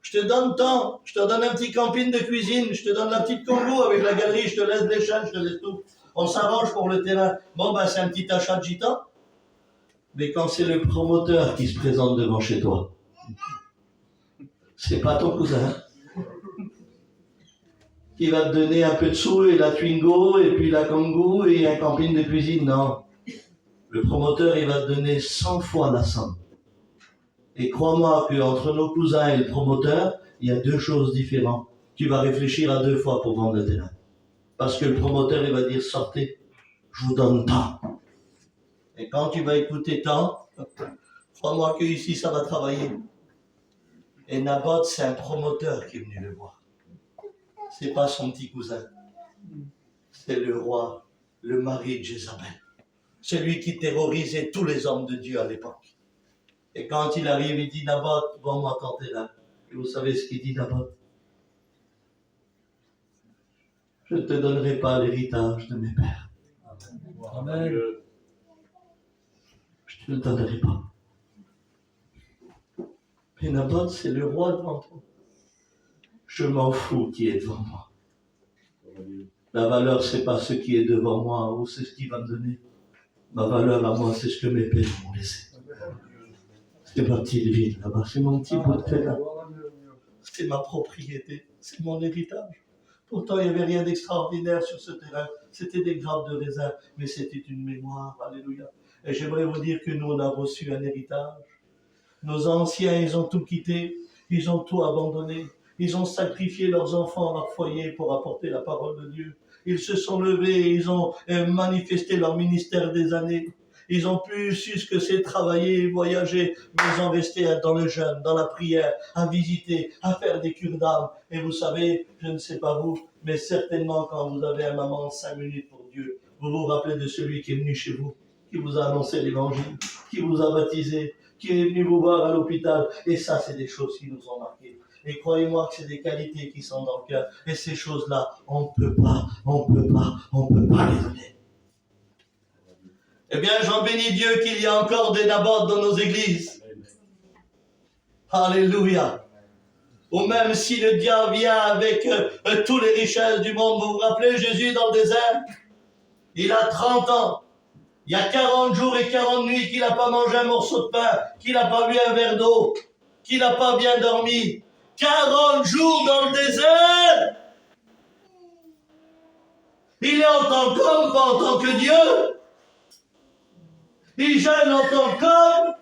je te donne tant, je te donne un petit camping de cuisine, je te donne la petite Congo avec la galerie, je te laisse les chaînes, je te laisse tout. On s'arrange pour le terrain. Bon, ben c'est un petit achat de gitan. Mais quand c'est le promoteur qui se présente devant chez toi, c'est pas ton cousin qui va te donner un peu de sous et la Twingo et puis la Congo et un camping de cuisine, non. Le promoteur, il va te donner 100 fois la somme. Et crois-moi qu'entre nos cousins et le promoteur, il y a deux choses différentes. Tu vas réfléchir à 2 fois pour vendre le terrain. Parce que le promoteur, il va dire, sortez, je vous donne tant. Et quand tu vas écouter tant, crois-moi qu'ici, ça va travailler. Et Naboth, c'est un promoteur qui est venu le voir. C'est pas son petit cousin. C'est le roi, le mari de Jézabel. Celui qui terrorisait tous les hommes de Dieu à l'époque. Et quand il arrive, il dit, Naboth, vends-moi ton terrain. Et vous savez ce qu'il dit, Naboth? Je ne te donnerai pas l'héritage de mes pères. Amen. Je ne te le donnerai pas. Mais Naboth, c'est le roi devant toi. Je m'en fous qui est devant moi. La valeur, c'est pas ce qui est devant moi ou c'est ce qui va me donner. Ma valeur à moi, c'est ce que mes pères m'ont laissé. C'est ma petite ville là-bas, c'est mon petit bout de terrain. C'est ma propriété, c'est mon héritage. Pourtant, il n'y avait rien d'extraordinaire sur ce terrain. C'était des grappes de raisin, mais c'était une mémoire. Alléluia. Et j'aimerais vous dire que nous, on a reçu un héritage. Nos anciens, ils ont tout quitté, ils ont tout abandonné. Ils ont sacrifié leurs enfants, leur foyer pour apporter la parole de Dieu. Ils se sont levés, ils ont manifesté leur ministère des années. Ils ont pu su ce que c'est travailler, voyager, mais ils ont resté dans le jeûne, dans la prière, à visiter, à faire des cures d'âme. Et vous savez, je ne sais pas vous, mais certainement quand vous avez un moment 5 minutes pour Dieu, vous vous rappelez de celui qui est venu chez vous, qui vous a annoncé l'évangile, qui vous a baptisé, qui est venu vous voir à l'hôpital. Et ça, c'est des choses qui nous ont marqués. Et croyez-moi que c'est des qualités qui sont dans le cœur. Et ces choses-là, on ne peut pas les donner. Eh bien, j'en bénis Dieu qu'il y a encore des nabotes dans nos églises. Alléluia. Ou même si le diable vient avec toutes les richesses du monde. Vous vous rappelez Jésus dans le désert? Il a 30 ans. Il y a 40 jours et 40 nuits qu'il n'a pas mangé un morceau de pain, qu'il n'a pas bu un verre d'eau, qu'il n'a pas bien dormi. 40 jours dans le désert. Il est en tant qu'homme, pas en tant que Dieu. Il gêne en tant qu'homme.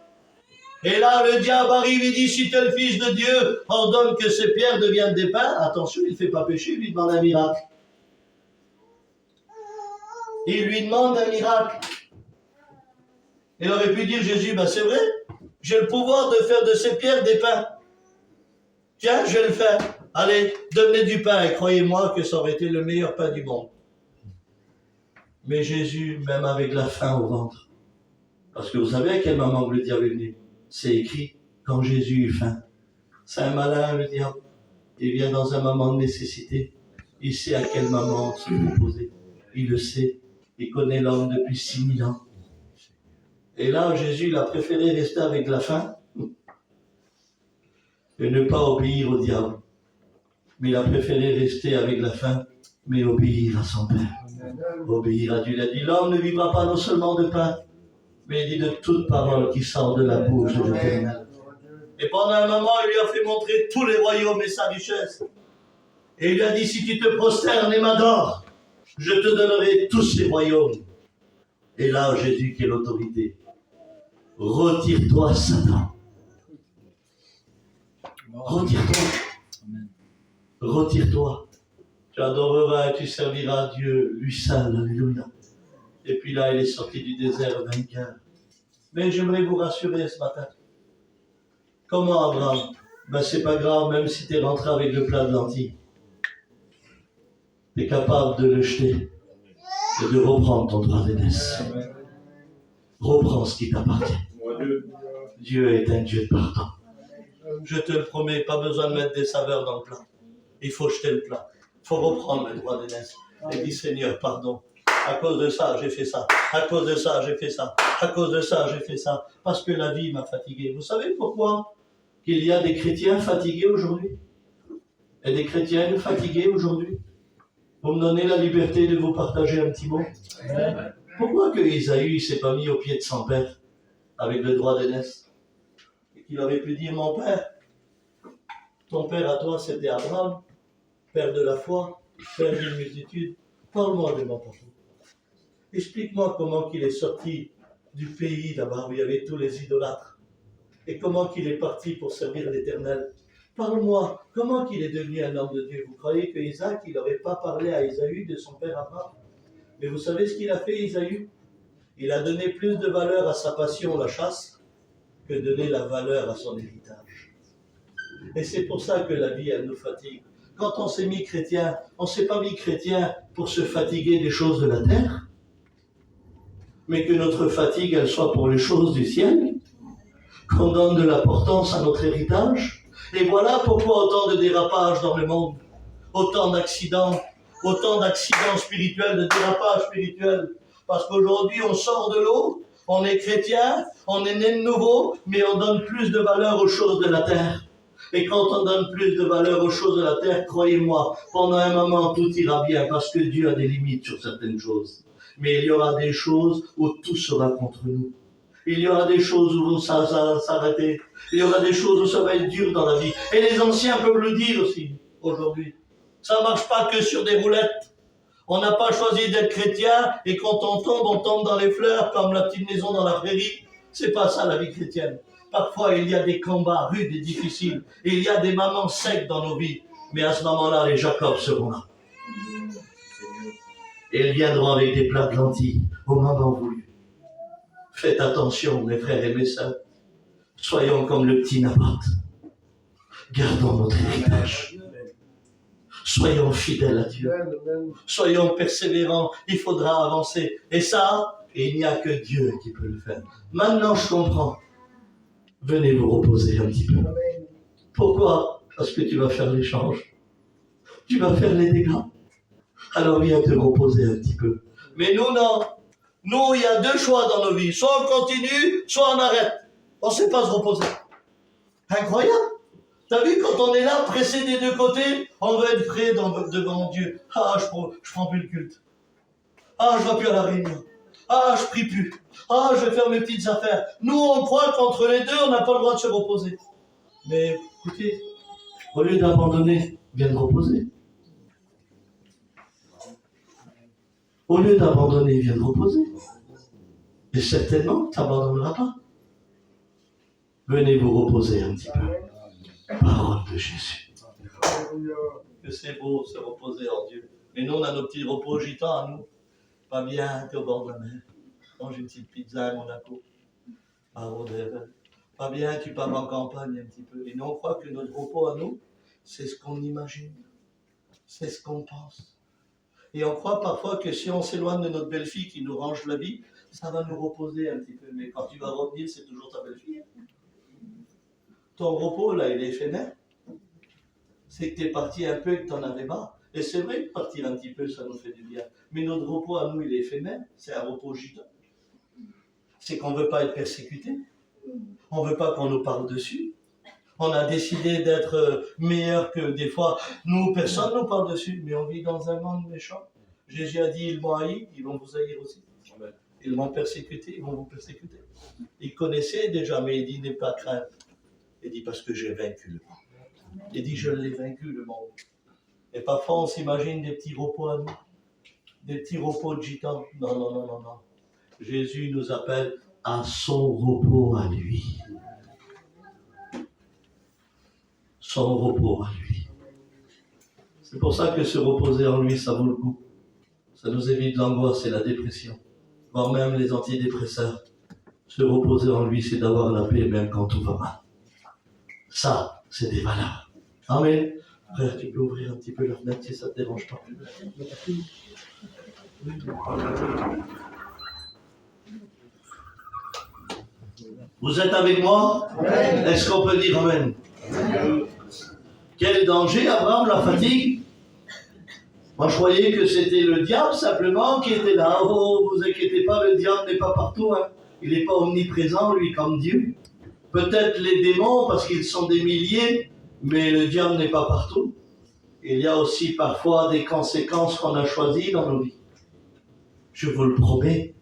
Et là, le diable arrive et dit, si tu es le fils de Dieu, ordonne que ces pierres deviennent des pains. Attention, il ne fait pas pécher, il lui demande un miracle. Il lui demande un miracle. Il aurait pu dire, Jésus, ben c'est vrai, j'ai le pouvoir de faire de ces pierres des pains. Tiens, je vais le faire. Allez, donnez du pain. Et croyez-moi que ça aurait été le meilleur pain du monde. Mais Jésus, même avec la faim au ventre, parce que vous savez à quel moment le diable est venu? C'est écrit, quand Jésus eut faim. C'est un malin, le diable. Il vient dans un moment de nécessité. Il sait à quel moment se proposer. Il le sait. Il connaît l'homme depuis 6000 ans. Et là, Jésus, il a préféré rester avec la faim et ne pas obéir au diable. Mais il a préféré rester avec la faim, mais obéir à son Père. Obéir à Dieu. Il a dit, l'homme ne vivra pas non seulement de pain, mais il dit de toute parole qui sort de la bouche de l'Éternel. Et pendant un moment, il lui a fait montrer tous les royaumes et sa richesse. Et il lui a dit, si tu te prosternes et m'adores, je te donnerai tous ces royaumes. Et là, Jésus qui est l'autorité. Retire-toi, Satan. Retire-toi. Retire-toi. Tu adoreras et tu serviras Dieu, lui seul. Alléluia. Et puis là, il est sorti du désert vainqueur. Mais j'aimerais vous rassurer ce matin. Comment, Abraham? Ben, c'est pas grave, même si tu es rentré avec le plat de lentilles. Tu es capable de le jeter et de reprendre ton droit d'aînesse. Reprends ce qui t'appartient. Dieu est un Dieu de pardon. Je te le promets, pas besoin de mettre des saveurs dans le plat. Il faut jeter le plat. Il faut reprendre le droit d'aînesse. Et dis, Seigneur, pardon. À cause de ça, j'ai fait ça. À cause de ça, j'ai fait ça. À cause de ça, j'ai fait ça. Parce que la vie m'a fatigué. Vous savez pourquoi qu'il y a des chrétiens fatigués aujourd'hui? Et des chrétiennes fatiguées aujourd'hui? Vous me donnez la liberté de vous partager un petit mot? Pourquoi que Isaïe ne s'est pas mis au pied de son père avec le droit d'aînesse? Et qu'il aurait pu dire, mon père, ton père à toi c'était Abraham, père de la foi, père d'une multitude. Parle-moi de mon papa. Explique-moi comment qu'il est sorti du pays là-bas où il y avait tous les idolâtres. Et comment qu'il est parti pour servir l'Éternel. Parle-moi, comment qu'il est devenu un homme de Dieu? Vous croyez que Isaac, il n'aurait pas parlé à Isaïe de son père Abraham? Mais vous savez ce qu'il a fait, Isaïe? Il a donné plus de valeur à sa passion, la chasse, que donner la valeur à son héritage. Et c'est pour ça que la vie, elle nous fatigue. Quand on s'est mis chrétien, on ne s'est pas mis chrétien pour se fatiguer des choses de la terre, mais que notre fatigue, elle soit pour les choses du ciel, qu'on donne de l'importance à notre héritage. Et voilà pourquoi autant de dérapages dans le monde, autant d'accidents spirituels, de dérapages spirituels. Parce qu'aujourd'hui, on sort de l'eau, on est chrétien, on est né de nouveau, mais on donne plus de valeur aux choses de la terre. Et quand on donne plus de valeur aux choses de la terre, croyez-moi, pendant un moment, tout ira bien, parce que Dieu a des limites sur certaines choses. Mais il y aura des choses où tout sera contre nous. Il y aura des choses où ça va s'arrêter. Il y aura des choses où ça va être dur dans la vie. Et les anciens peuvent le dire aussi, aujourd'hui. Ça ne marche pas que sur des roulettes. On n'a pas choisi d'être chrétien et quand on tombe dans les fleurs comme la petite maison dans la prairie. C'est pas ça la vie chrétienne. Parfois, il y a des combats rudes et difficiles. Et il y a des moments secs dans nos vies. Mais à ce moment-là, les Jacob seront là. Et ils viendront avec des plats de lentilles au moment voulu. Faites attention, mes frères et mes sœurs. Soyons comme le petit Naboth. Gardons notre héritage. Soyons fidèles à Dieu. Soyons persévérants. Il faudra avancer. Et ça, il n'y a que Dieu qui peut le faire. Maintenant, je comprends. Venez vous reposer un petit peu. Pourquoi? Parce que tu vas faire l'échange. Tu vas faire les dégâts. Alors viens te reposer un petit peu. Mais nous, non. Nous, il y a deux choix dans nos vies. Soit on continue, soit on arrête. On ne sait pas se reposer. Incroyable. T'as vu, quand on est là, pressé des deux côtés, on veut être prêt devant Dieu. Ah, je prends plus le culte. Ah, je ne vais plus à la réunion. Ah, je prie plus. Ah, je vais faire mes petites affaires. Nous, on croit qu'entre les deux, on n'a pas le droit de se reposer. Mais écoutez, au lieu d'abandonner, viens te reposer. Au lieu d'abandonner, viens te reposer. Et certainement, tu n'abandonneras pas. Venez vous reposer un petit peu. Parole de Jésus. Que c'est beau se reposer en Dieu. Mais nous, on a nos petits repos gitans à nous. Pas bien, t'es au bord de la mer. Mange une petite pizza à Monaco. À Rodez. Pas bien, tu pars en campagne un petit peu. Et nous, on croit que notre repos à nous, c'est ce qu'on imagine. C'est ce qu'on pense. Et on croit parfois que si on s'éloigne de notre belle-fille qui nous range la vie, ça va nous reposer un petit peu. Mais quand tu vas revenir, c'est toujours ta belle-fille. Ton repos, là, il est éphémère. C'est que tu es parti un peu et que tu en avais marre. Et c'est vrai que partir un petit peu, ça nous fait du bien. Mais notre repos à nous, il est éphémère. C'est un repos gitan. C'est qu'on ne veut pas être persécuté. On ne veut pas qu'on nous parle dessus. On a décidé d'être meilleur que des fois. Nous, personne ne nous parle dessus, mais on vit dans un monde méchant. Jésus a dit, ils m'ont haï, ils vont vous haïr aussi. Ils m'ont persécuté, ils vont vous persécuter. Il connaissait déjà, mais il dit, n'aie pas crainte. Il dit, parce que j'ai vaincu le monde. Il dit, je l'ai vaincu le monde. Et parfois, on s'imagine des petits repos à nous. Des petits repos de gitans. Non, non, non, non, non. Jésus nous appelle à son repos à lui. Son repos à lui. C'est pour ça que se reposer en lui, ça vaut le coup. Ça nous évite l'angoisse et la dépression, voire même les antidépresseurs. Se reposer en lui, c'est d'avoir la paix même quand tout va mal. Ça, c'est des valeurs. Amen. Frère, tu peux ouvrir un petit peu la fenêtre si ça ne te dérange pas. Vous êtes avec moi? Amen. Est-ce qu'on peut dire Amen? Amen. Quel danger, Abraham, la fatigue? Moi, je croyais que c'était le diable simplement qui était là. Oh, vous inquiétez pas, le diable n'est pas partout. Hein. Il n'est pas omniprésent, lui, comme Dieu. Peut-être les démons, parce qu'ils sont des milliers, mais le diable n'est pas partout. Il y a aussi parfois des conséquences qu'on a choisies dans nos vies. Je vous le promets,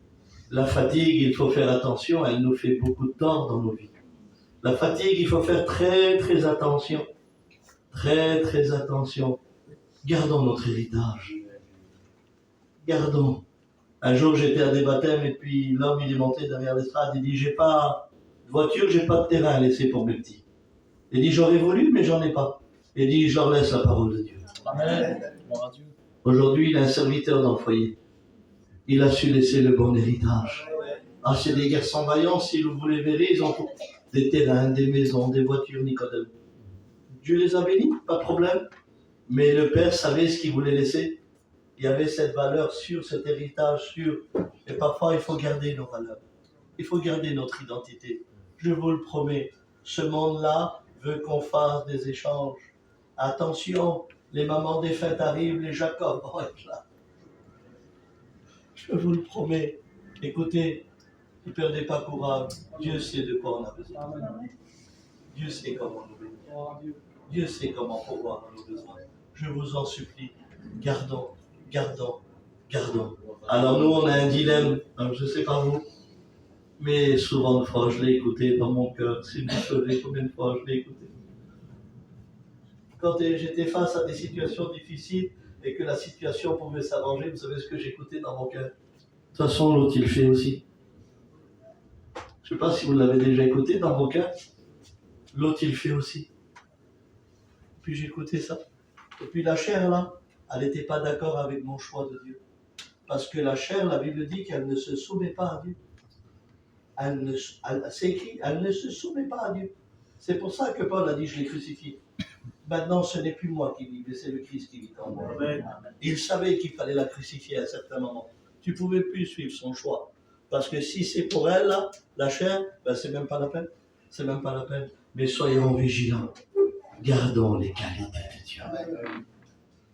la fatigue, il faut faire attention, elle nous fait beaucoup de tort dans nos vies. La fatigue, il faut faire très, très attention. Très, très attention. Gardons notre héritage. Gardons. Un jour, j'étais à des baptêmes et puis l'homme, il est monté derrière l'estrade. Il dit, j'ai pas de voiture, j'ai pas de terrain à laisser pour mes petits. Il dit, j'aurais voulu, mais j'en ai pas. Il dit, je leur laisse la parole de Dieu. Amen. Aujourd'hui, il est un serviteur dans le foyer. Il a su laisser le bon héritage. Ah, c'est des garçons vaillants, si vous les verrez, ils ont des terrains, des maisons, des voitures, Nicodème. Dieu les a bénis, pas de problème. Mais le Père savait ce qu'il voulait laisser. Il y avait cette valeur sûre, cet héritage sûr. Et parfois, il faut garder nos valeurs. Il faut garder notre identité. Je vous le promets, ce monde-là veut qu'on fasse des échanges. Attention, les mamans des fêtes arrivent, les Jacob vont être là. Je vous le promets. Écoutez, ne perdez pas courage. Dieu sait de quoi on a besoin. Dieu sait comment nous bénir. Dieu sait comment pourvoir nos besoins. Je vous en supplie, gardons, gardons, gardons Alors nous, on a un dilemme. Alors, je ne sais pas vous, mais souvent de fois, je l'ai écouté dans mon cœur. Si vous savez combien de fois je l'ai écouté. Quand j'étais face à des situations difficiles et que la situation pouvait s'arranger, vous savez ce que j'écoutais dans mon cœur? De toute façon, l'autre, il le fait aussi. Je ne sais pas si vous l'avez déjà écouté dans vos cœurs. L'autre, il le fait aussi. Puis j'écoutais ça. Et puis la chair, là, elle n'était pas d'accord avec mon choix de Dieu. Parce que la chair, la Bible dit qu'elle ne se soumet pas à Dieu. C'est écrit, elle ne se soumet pas à Dieu. C'est pour ça que Paul a dit, je l'ai crucifié. Maintenant, ce n'est plus moi qui vis, mais c'est le Christ qui vit en moi. Amen. Il savait qu'il fallait la crucifier à un certain moment. Tu ne pouvais plus suivre son choix. Parce que si c'est pour elle, là, la chair, ben, c'est même pas la peine. C'est même pas la peine. Mais soyons vigilants. Gardons les qualités de Dieu.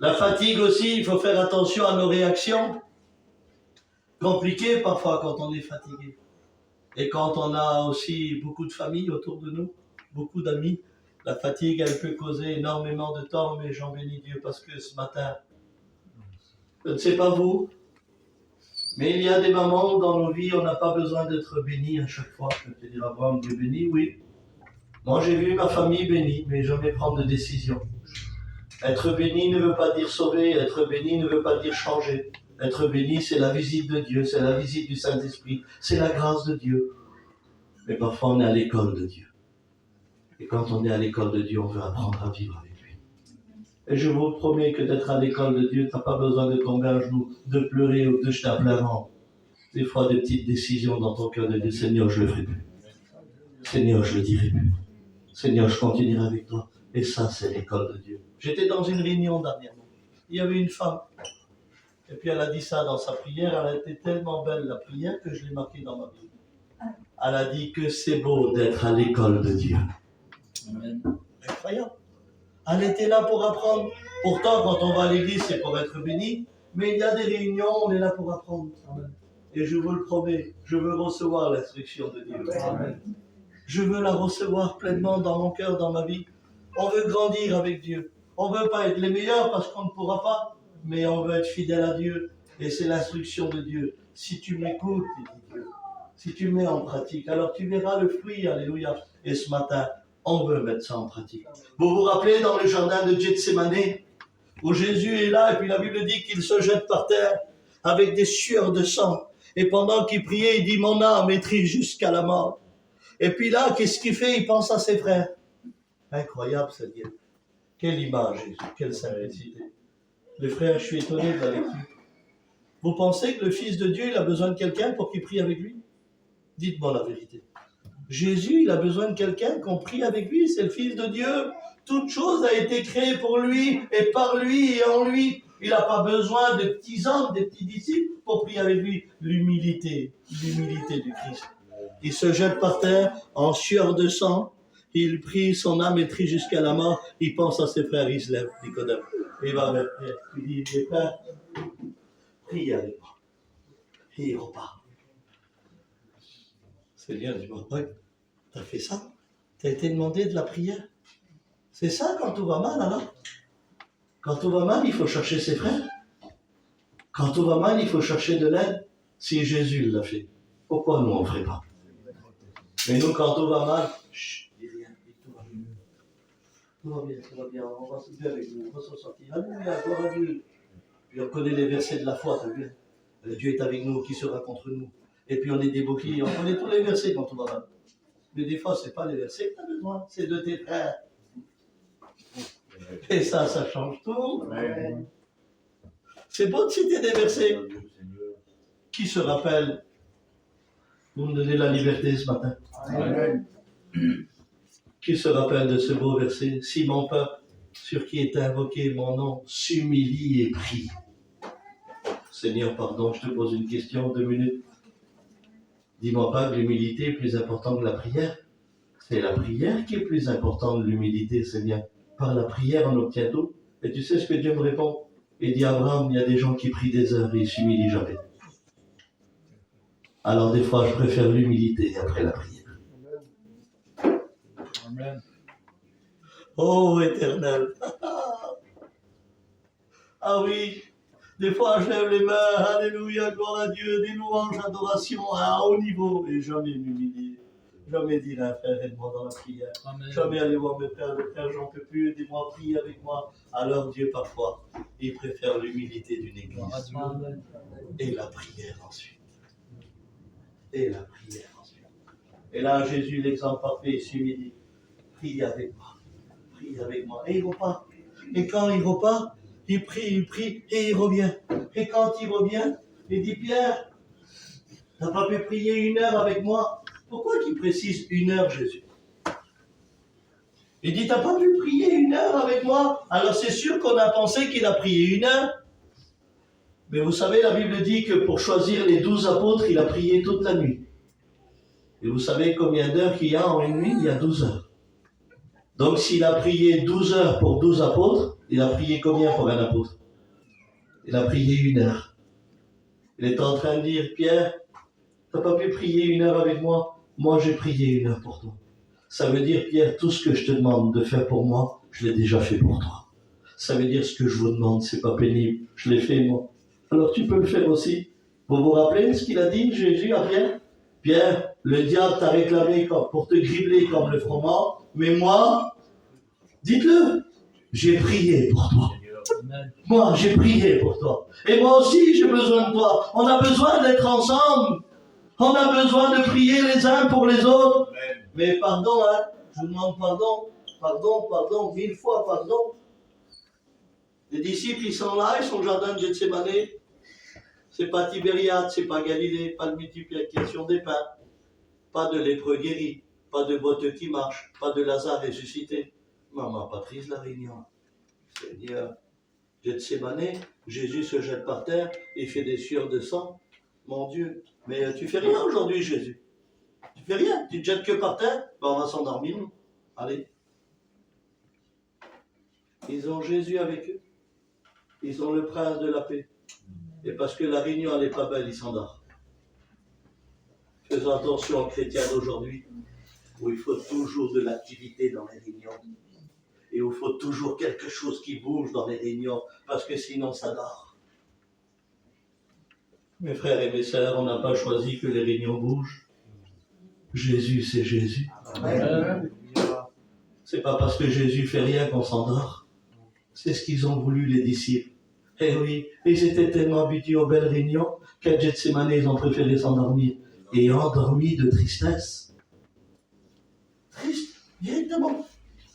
La fatigue aussi, il faut faire attention à nos réactions. Compliquées parfois quand on est fatigué. Et quand on a aussi beaucoup de familles autour de nous, beaucoup d'amis, la fatigue, elle peut causer énormément de tort, mais j'en bénis Dieu parce que ce matin, je ne sais pas vous, mais il y a des moments où dans nos vies, on n'a pas besoin d'être béni à chaque fois. Je te dire, Abraham, Dieu béni, oui. Moi, j'ai vu ma famille bénie, mais jamais prendre de décision. Être béni ne veut pas dire sauver, être béni ne veut pas dire changer. Être béni, c'est la visite de Dieu, c'est la visite du Saint-Esprit, c'est la grâce de Dieu. Mais parfois, on est à l'école de Dieu. Et quand on est à l'école de Dieu, on veut apprendre à vivre avec lui. Et je vous promets que d'être à l'école de Dieu, tu n'as pas besoin de tomber à genoux, de pleurer ou de jeter à plein vent. Des fois, des petites décisions dans ton cœur de dire, Seigneur, je le ferai plus. Seigneur, je le dirai plus. Seigneur, je continuerai avec toi. Et ça, c'est l'école de Dieu. J'étais dans une réunion dernièrement. Il y avait une femme. Et puis elle a dit ça dans sa prière. Elle a été tellement belle, la prière, que je l'ai marquée dans ma Bible. Elle a dit que c'est beau d'être à l'école de Dieu. Amen. Incroyable. Elle était là pour apprendre. Pourtant, quand on va à l'église, c'est pour être béni. Mais il y a des réunions, on est là pour apprendre. Amen. Et je vous le promets, je veux recevoir l'instruction de Dieu. Amen. Je veux la recevoir pleinement dans mon cœur, dans ma vie. On veut grandir avec Dieu. On ne veut pas être les meilleurs parce qu'on ne pourra pas, mais on veut être fidèle à Dieu. Et c'est l'instruction de Dieu. Si tu m'écoutes, dit Dieu, si tu mets en pratique, alors tu verras le fruit, alléluia. Et ce matin, on veut mettre ça en pratique. Vous vous rappelez dans le jardin de Gethsémane, où Jésus est là, et puis la Bible dit qu'il se jette par terre avec des sueurs de sang. Et pendant qu'il priait, il dit, mon âme est triste jusqu'à la mort. Et puis là, qu'est-ce qu'il fait? Il pense à ses frères. Incroyable, ce Dieu. Quelle image, Jésus, quelle simplicité. Les frères, je suis étonné de la lecture. Vous pensez que le Fils de Dieu, il a besoin de quelqu'un pour qu'il prie avec lui? Dites-moi la vérité. Jésus, il a besoin de quelqu'un qu'on prie avec lui, c'est le Fils de Dieu. Toute chose a été créée pour lui, et par lui, et en lui. Il n'a pas besoin de petits hommes, des petits disciples pour prier avec lui. L'humilité du Christ. Il se jette par terre en sueur de sang. Il prie, son âme est triste jusqu'à la mort. Il pense à ses frères, il se lève, Nicodème. Il va vers Pierre. Il dit, les frères, priez avec moi. Et il repart. Seigneur, dis-moi, ouais, t'as fait ça? T'as été demandé de la prière? C'est ça quand tout va mal, alors? Quand tout va mal, il faut chercher ses frères. Quand tout va mal, il faut chercher de l'aide. Si Jésus l'a fait, pourquoi nous on ne ferait pas? Mais nous, quand tout va mal, chut, dis rien, tout va bien. Tout va bien, on va se faire avec nous, on va s'en sortir. Alléluia, gloire à Dieu. Puis on connaît les versets de la foi, t'as vu? Dieu est avec nous, qui sera contre nous? Et puis on est des boucliers, on connaît tous les versets quand tout va mal. Mais des fois, ce n'est pas les versets que tu as besoin, c'est de tes frères. Et ça change tout. Amen. C'est beau de citer des versets. Qui se rappelle? Vous me donnez la liberté ce matin. Amen. Qui se rappelle de ce beau verset? Si mon peuple, sur qui est invoqué mon nom, s'humilie et prie. Seigneur, pardon, je te pose une question, 2 minutes. Dis-moi pas que l'humilité est plus importante que la prière. C'est la prière qui est plus importante que l'humilité, Seigneur. Par la prière, on obtient tout. Et tu sais ce que Dieu me répond? Il dit, Abraham, il y a des gens qui prient des heures et ils ne s'humilient jamais. Alors des fois, je préfère l'humilité après la prière. Amen. Oh, Éternel. Ah oui, Des fois, je lève les mains, alléluia, gloire à Dieu, des louanges, adoration à un haut niveau, et jamais m'humilier. Jamais dire à un frère, aide-moi dans la prière. Amen. Jamais aller voir mes frères, le frère, j'en peux plus, aidez-moi, priez avec moi. Alors Dieu, parfois, il préfère l'humilité d'une église. Amen. Et la prière ensuite. Et la prière ensuite. Et là, Jésus, l'exemple parfait, ici, il dit, prie avec moi. Prie avec moi. Et il repart. Et quand il repart, il prie, et il revient. Et quand il revient, il dit, Pierre, t'as pas pu prier 1 heure avec moi? Pourquoi qu'il précise 1 heure, Jésus? Il dit, t'as pas pu prier 1 heure avec moi? Alors c'est sûr qu'on a pensé qu'il a prié 1 heure. Mais vous savez, la Bible dit que pour choisir les 12 apôtres, il a prié toute la nuit. Et vous savez combien d'heures qu'il y a en une nuit? Il y a 12 heures. Donc s'il a prié 12 heures pour 12 apôtres, il a prié combien pour un apôtre? Il a prié 1 heure. Il est en train de dire, Pierre, t'as pas pu prier 1 heure avec moi? Moi, j'ai prié 1 heure pour toi. Ça veut dire, Pierre, tout ce que je te demande de faire pour moi, je l'ai déjà fait pour toi. Ça veut dire, ce que je vous demande, c'est pas pénible. Je l'ai fait, moi. Alors tu peux le faire aussi. Vous vous rappelez ce qu'il a dit, Jésus, à Pierre? Pierre, le diable t'a réclamé pour te gribler comme le froment, mais moi, dites-le, j'ai prié pour toi. Amen. Moi, j'ai prié pour toi. Et moi aussi, j'ai besoin de toi. On a besoin d'être ensemble. On a besoin de prier les uns pour les autres. Mais pardon, hein, je vous demande pardon, 1000 fois pardon. Les disciples, ils sont là, ils sont au jardin de Gethsémane. C'est pas Tibériade, c'est pas Galilée, pas de multiplication des pains, pas de lépreux guéris, pas de boiteux qui marchent, pas de Lazare ressuscité. Maman, pas triste la réunion. Seigneur, Gethsémane, Jésus se jette par terre et fait des sueurs de sang. Mon Dieu, mais tu fais rien aujourd'hui, Jésus. Tu fais rien, tu te jettes que par terre. Ben, on va s'endormir, nous. Allez. Ils ont Jésus avec eux. Ils ont le prince de la paix. Et parce que la réunion, elle n'est pas belle, ils s'endorment. Faisons attention aux chrétiens d'aujourd'hui, où il faut toujours de l'activité dans les réunions. Et où il faut toujours quelque chose qui bouge dans les réunions, parce que sinon ça dort. Mes frères et mes sœurs, on n'a pas choisi que les réunions bougent. Jésus, c'est Jésus. Amen. C'est pas parce que Jésus fait rien qu'on s'endort. C'est ce qu'ils ont voulu, les disciples. Eh oui, ils étaient tellement habitués aux belles réunions qu'à Gethsémane, ils ont préféré s'endormir. Et endormis de tristesse. Triste, directement.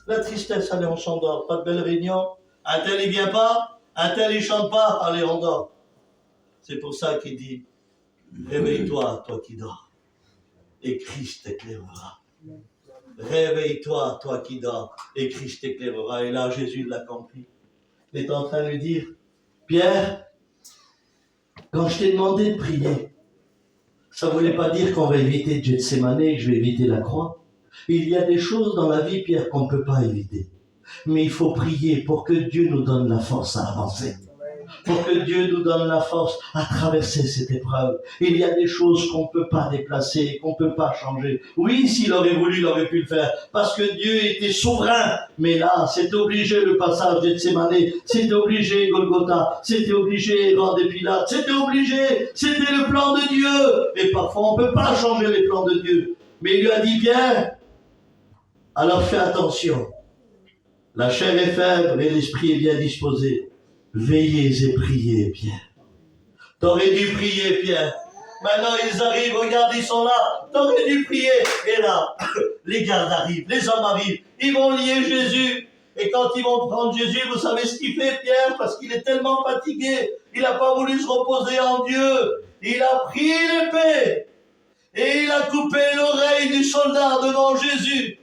La tristesse, allez, on s'endort. Pas de belle réunion. Un tel, il vient pas. Un tel, il chante pas. Allez, on dort. C'est pour ça qu'il dit, réveille-toi, toi qui dors, et Christ t'éclairera. Réveille-toi, toi qui dors, et Christ t'éclairera. Et là, Jésus l'a compris. Il est en train de lui dire, Pierre, quand je t'ai demandé de prier, ça ne voulait pas dire qu'on va éviter Gethsémane et que je vais éviter la croix. Il y a des choses dans la vie, Pierre, qu'on ne peut pas éviter. Mais il faut prier pour que Dieu nous donne la force à avancer. Pour que Dieu nous donne la force à traverser cette épreuve. Il y a des choses qu'on ne peut pas déplacer, qu'on ne peut pas changer. Oui, s'il aurait voulu, il aurait pu le faire. Parce que Dieu était souverain. Mais là, c'était obligé le passage de Gethsémane. C'était obligé Golgotha. C'était obligé Évang des Pilates. C'était obligé. C'était le plan de Dieu. Et parfois, on ne peut pas changer les plans de Dieu. Mais il lui a dit, bien, alors fais attention. La chair est faible et l'esprit est bien disposé. Veillez et priez, Pierre. T'aurais dû prier, Pierre. Maintenant, ils arrivent, regarde, ils sont là. T'aurais dû prier. Et là, les gardes arrivent, les hommes arrivent. Ils vont lier Jésus. Et quand ils vont prendre Jésus, vous savez ce qu'il fait, Pierre? Parce qu'il est tellement fatigué. Il n'a pas voulu se reposer en Dieu. Il a pris l'épée. Et il a coupé l'oreille du soldat devant Jésus.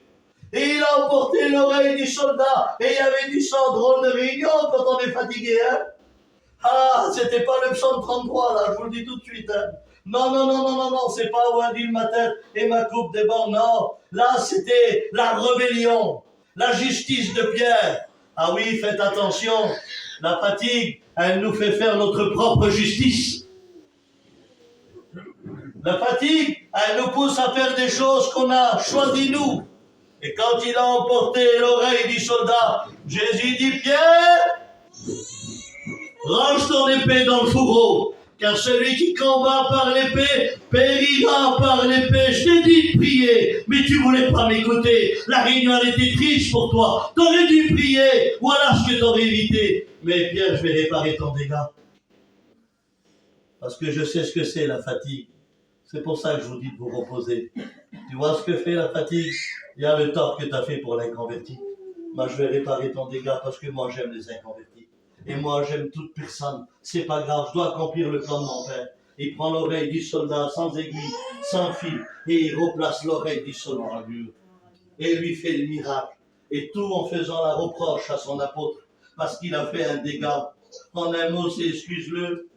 Et il a emporté l'oreille du soldat. Et il y avait du sang, drôle de réunion quand on est fatigué, hein. Ah, c'était pas le psaume 33, là, je vous le dis tout de suite, hein. Non, c'est pas où dit le matin et ma coupe déborde, non. Là, c'était la rébellion, la justice de Pierre. Ah oui, faites attention, la fatigue, elle nous fait faire notre propre justice. La fatigue, elle nous pousse à faire des choses qu'on a choisies nous. Et quand il a emporté l'oreille du soldat, Jésus dit, Pierre, range ton épée dans le fourreau, car celui qui combat par l'épée périra par l'épée. Je t'ai dit de prier, mais tu voulais pas m'écouter. La réunion elle était triste pour toi. T'aurais dû prier, voilà ce que t'aurais évité. Mais Pierre, je vais réparer ton dégât. Parce que je sais ce que c'est la fatigue. C'est pour ça que je vous dis de vous reposer. Tu vois ce que fait la fatigue? Il y a le tort que tu as fait pour l'inconverti. Moi, je vais réparer ton dégât parce que moi, j'aime les inconvertis. Et moi, j'aime toute personne. C'est pas grave, je dois accomplir le plan de mon père. Il prend l'oreille du soldat sans aiguille, sans fil, et il replace l'oreille du soldat. Et lui fait le miracle. Et tout en faisant la reproche à son apôtre, parce qu'il a fait un dégât. En un mot, c'est excuse-le.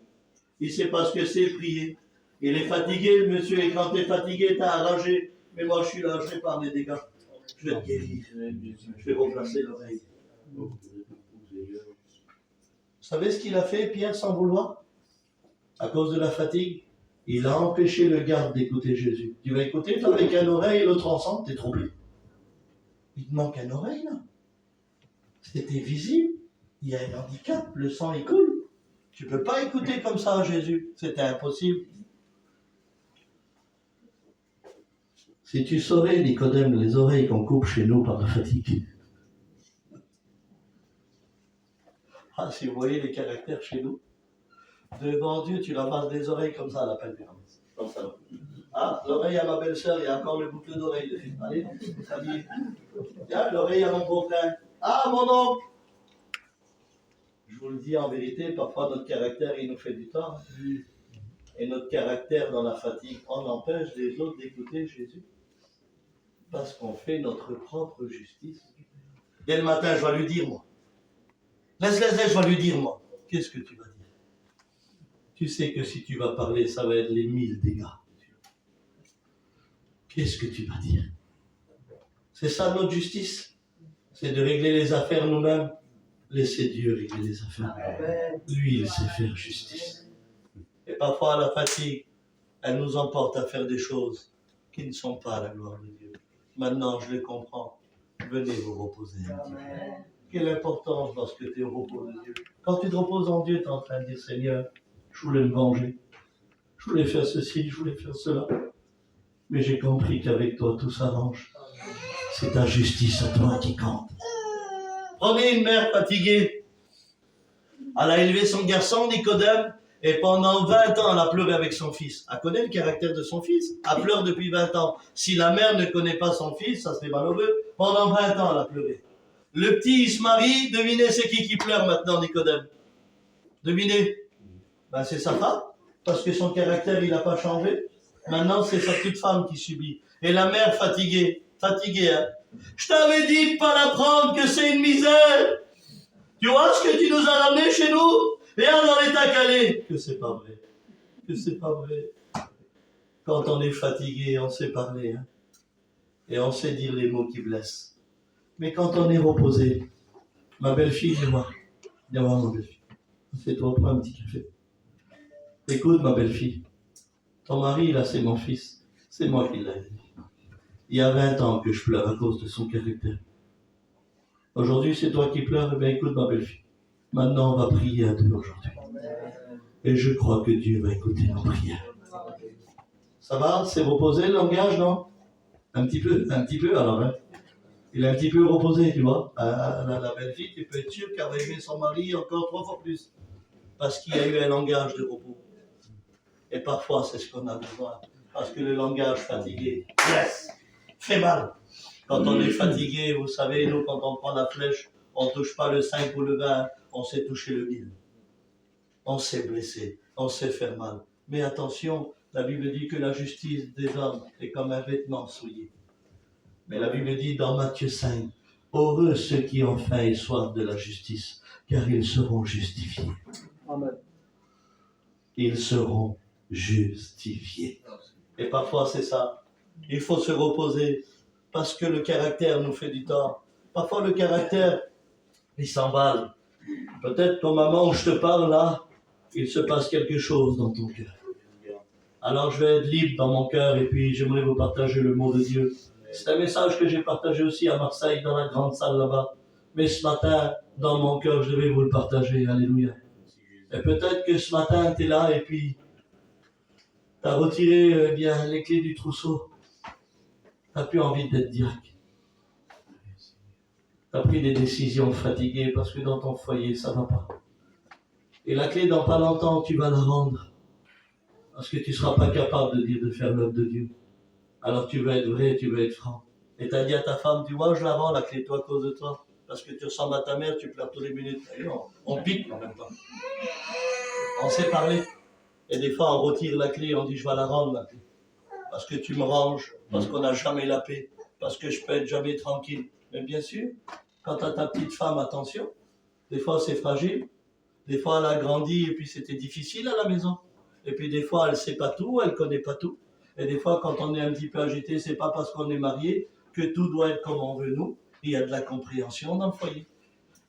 Il ne sait pas ce que c'est prier. Il est fatigué, le monsieur, et quand tu es fatigué, tu as arrangé. Mais moi, je suis là, je répare les dégâts. Je vais te guérir. Je vais replacer l'oreille. Vous savez ce qu'il a fait, Pierre, sans vouloir? À cause de la fatigue, il a empêché le garde d'écouter Jésus. Tu vas écouter, toi, avec une oreille et l'autre ensemble, t'es trompé. Il te manque une oreille, là. C'était visible. Il y a un handicap, le sang il coule. Tu ne peux pas écouter comme ça Jésus. C'était impossible. Si tu saurais, Nicodème, les oreilles qu'on coupe chez nous par la fatigue. Ah, si vous voyez les caractères chez nous, devant Dieu, tu ramasses des oreilles comme ça à la permanence. Comme ça. Ah, l'oreille à ma belle-sœur, il y a encore le boucle d'oreille dessus. Allez, habillez. Tiens, l'oreille à mon beau-frère. Ah, mon oncle. Je vous le dis en vérité, parfois notre caractère, il nous fait du tort. Et notre caractère dans la fatigue, on empêche les autres d'écouter Jésus. Parce qu'on fait notre propre justice. Dès le matin, je vais lui dire, moi. Laisse, je vais lui dire, moi. Qu'est-ce que tu vas dire? Tu sais que si tu vas parler, ça va être les 1000 dégâts. Qu'est-ce que tu vas dire? C'est ça notre justice. C'est de régler les affaires nous-mêmes. Laissez Dieu régler les affaires. Lui, il sait faire justice. Et parfois, la fatigue, elle nous emporte à faire des choses qui ne sont pas à la gloire de Dieu. Maintenant, je les comprends. Venez vous reposer un petit peu. Quelle importance lorsque tu es au repos de Dieu. Quand tu te reposes en Dieu, tu es en train de dire, Seigneur, je voulais me venger. Je voulais faire ceci, je voulais faire cela. Mais j'ai compris qu'avec toi, tout s'arrange. C'est ta justice à toi qui compte. Prenez une mère fatiguée. Elle a élevé son garçon, Nicodème, et pendant 20 ans, elle a pleuré avec son fils. Elle connaît le caractère de son fils. Elle pleure depuis 20 ans. Si la mère ne connaît pas son fils, ça serait malheureux. Pendant 20 ans, elle a pleuré. Le petit, il se marie. Devinez, c'est qui pleure maintenant, Nicodème? Devinez. Ben, c'est sa femme. Parce que son caractère, il n'a pas changé. Maintenant, c'est sa petite femme qui subit. Et la mère fatiguée, hein. Je t'avais dit de pas la prendre, que c'est une misère. Tu vois ce que tu nous as ramené chez nous? Et alors on est à Calais. Que c'est pas vrai. Que c'est pas vrai. Quand on est fatigué, on sait parler. Hein? Et on sait dire les mots qui blessent. Mais quand on est reposé, ma belle-fille, viens voir. Viens voir ma belle-fille. Fais-toi, prends un petit café. Écoute, ma belle-fille. Ton mari, là, c'est mon fils. C'est moi qui l'ai élevé. Il y a 20 ans que je pleure à cause de son caractère. Aujourd'hui, c'est toi qui pleures. Eh bien, écoute, ma belle-fille. Maintenant, on va prier à deux aujourd'hui. Et je crois que Dieu va écouter nos prières. Ça va? C'est reposé le langage, non? Un petit peu alors. Hein? Il est un petit peu reposé, tu vois. La belle-fille, tu peux être sûr qu'elle va aimer son mari encore 3 fois plus. Parce qu'il y a eu un langage de repos. Et parfois, c'est ce qu'on a besoin. Parce que le langage fatigué, fait mal. Quand on est fatigué, vous savez, nous, quand on prend la flèche, on ne touche pas le 5 ou le 20, on sait toucher le 1000. On s'est blessé, on sait faire mal. Mais attention, la Bible dit que la justice des hommes est comme un vêtement souillé. Mais la Bible dit dans Matthieu 5, heureux ceux qui ont faim et soif de la justice, car ils seront justifiés. Amen. Ils seront justifiés. Et parfois c'est ça. Il faut se reposer parce que le caractère nous fait du tort. Parfois le caractère, il s'emballe. Peut-être qu'au moment où je te parle là, il se passe quelque chose dans ton cœur. Alors je vais être libre dans mon cœur et puis j'aimerais vous partager le mot de Dieu. C'est un message que j'ai partagé aussi à Marseille dans la grande salle là-bas. Mais ce matin, dans mon cœur, je vais vous le partager. Alléluia. Et peut-être que ce matin, tu es là et puis tu as retiré bien les clés du trousseau. Tu n'as plus envie d'être direct. Tu as pris des décisions fatiguées parce que dans ton foyer, ça ne va pas. Et la clé, dans pas longtemps, tu vas la rendre. Parce que tu ne seras pas capable de dire de faire l'œuvre de Dieu. Alors tu veux être vrai, tu veux être franc. Et tu as dit à ta femme, tu vois, je la rends la clé, toi, à cause de toi. Parce que tu ressembles à ta mère, tu pleures tous les minutes. Et on pique en même temps. On s'est parlé. Et des fois, on retire la clé, on dit, je vais la rendre, la clé. Parce que tu me ranges, parce qu'on n'a jamais la paix, parce que je peux être jamais tranquille. Mais bien sûr, quand tu as ta petite femme, attention, des fois c'est fragile, des fois elle a grandi et puis c'était difficile à la maison. Et puis des fois elle ne sait pas tout, elle ne connaît pas tout. Et des fois quand on est un petit peu agité, c'est pas parce qu'on est marié que tout doit être comme on veut nous. Il y a de la compréhension dans le foyer.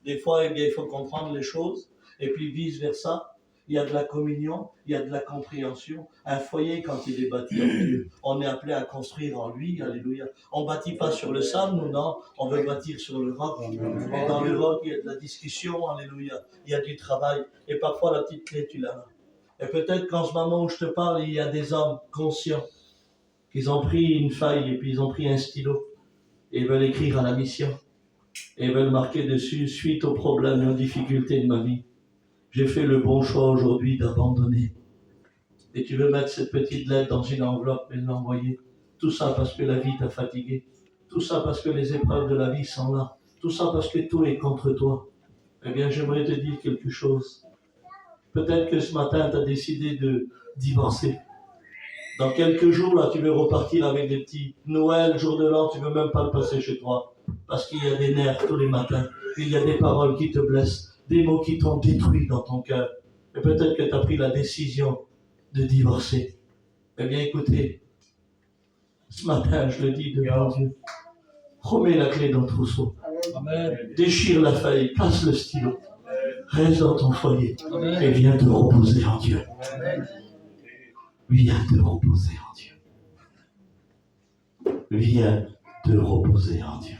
Des fois, eh bien, il faut comprendre les choses, et puis vice-versa. Il y a de la communion, il y a de la compréhension. Un foyer, quand il est bâti en Dieu, on est appelé à construire en lui, alléluia. On ne bâtit pas sur le sable, nous, non, on veut bâtir sur le roc. Et dans le roc, il y a de la discussion, alléluia. Il y a du travail, et parfois la petite clé, tu l'as là. Et peut-être qu'en ce moment où je te parle, il y a des hommes conscients qu'ils ont pris une feuille et puis ils ont pris un stylo et veulent écrire à la mission. Et veulent marquer dessus, suite aux problèmes et aux difficultés de ma vie, j'ai fait le bon choix aujourd'hui d'abandonner. Et tu veux mettre cette petite lettre dans une enveloppe et l'envoyer. Tout ça parce que la vie t'a fatigué. Tout ça parce que les épreuves de la vie sont là. Tout ça parce que tout est contre toi. Eh bien, j'aimerais te dire quelque chose. Peut-être que ce matin, tu as décidé de divorcer. Dans quelques jours, là, tu veux repartir avec des petits Noël, jour de l'an, tu ne veux même pas le passer chez toi. Parce qu'il y a des nerfs tous les matins. Il y a des paroles qui te blessent, des mots qui t'ont détruit dans ton cœur. Et peut-être que tu as pris la décision de divorcer. Eh bien, écoutez, ce matin, je le dis devant Dieu. Remets la clé dans le trousseau. Amen. Déchire la feuille, casse le stylo. Reste dans ton foyer. Amen. Et viens te reposer en Dieu. Amen. Viens te reposer en Dieu. Viens te reposer en Dieu.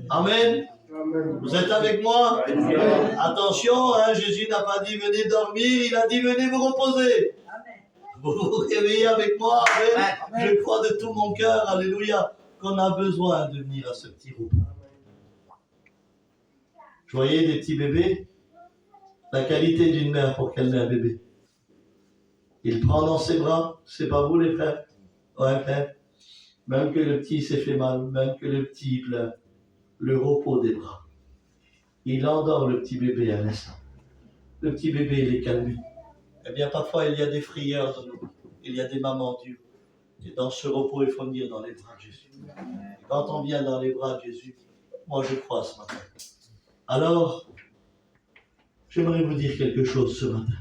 Amen. Vous êtes avec moi? Amen. Attention, hein, Jésus n'a pas dit venez dormir, il a dit venez vous reposer. Amen. Vous vous réveillez avec moi. Amen. Amen. Je crois de tout mon cœur, alléluia, qu'on a besoin de venir à ce petit repos. Je voyais des petits bébés, la qualité d'une mère pour qu'elle ait un bébé. Il prend dans ses bras, c'est pas vous les frères? Ouais, frère. Même que le petit s'est fait mal, même que le petit pleure, le repos des bras. Il endort le petit bébé à l'instant. Le petit bébé, il est calmé. Eh bien, parfois, il y a des frayeurs dans nous. Il y a des mamans dures. Et dans ce repos, il faut venir dans les bras de Jésus. Et quand on vient dans les bras de Jésus, moi, je crois ce matin. Alors, j'aimerais vous dire quelque chose ce matin.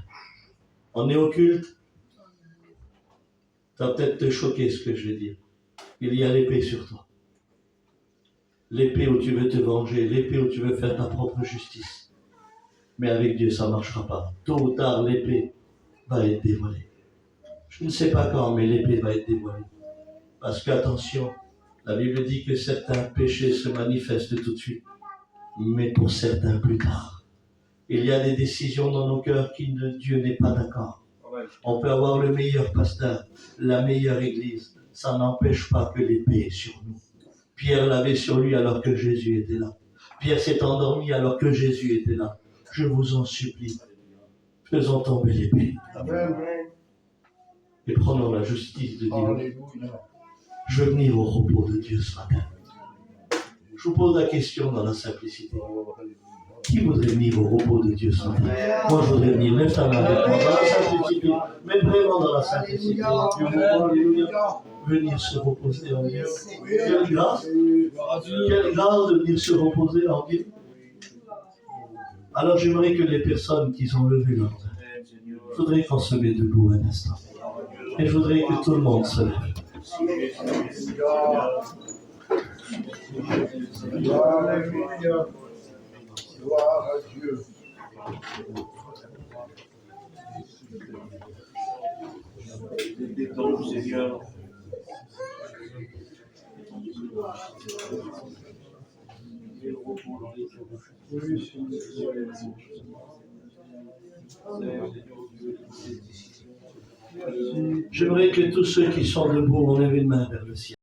On est au culte. Ça va peut-être te choquer ce que je vais dire. Il y a l'épée sur toi. L'épée où tu veux te venger, l'épée où tu veux faire ta propre justice. Mais avec Dieu, ça ne marchera pas. Tôt ou tard, l'épée va être dévoilée. Je ne sais pas quand, mais l'épée va être dévoilée. Parce qu'attention, la Bible dit que certains péchés se manifestent tout de suite, mais pour certains plus tard. Il y a des décisions dans nos cœurs qui Dieu n'est pas d'accord. On peut avoir le meilleur pasteur, la meilleure église. Ça n'empêche pas que l'épée est sur nous. Pierre l'avait sur lui alors que Jésus était là. Pierre s'est endormi alors que Jésus était là. Je vous en supplie, faisons tomber l'épée. Et prenons la justice de Dieu. Je veux venir au repos de Dieu ce matin. Je vous pose la question dans la simplicité. Qui voudrait venir au repos de Dieu ce matin? Moi, je voudrais venir, lève ta main avec moi, dans la simplicité, mais vraiment dans la simplicité. Venir se reposer en Dieu. Quelle grâce de venir se reposer en Dieu. Alors, j'aimerais que les personnes qui ont levé leur main, je voudrais qu'on se mette debout un instant. Et je voudrais que tout le monde se lève. Alléluia. Gloire à Dieu. Détends, Seigneur. Oui, J'aimerais que tous ceux qui sont debout enlèvent une main vers le ciel.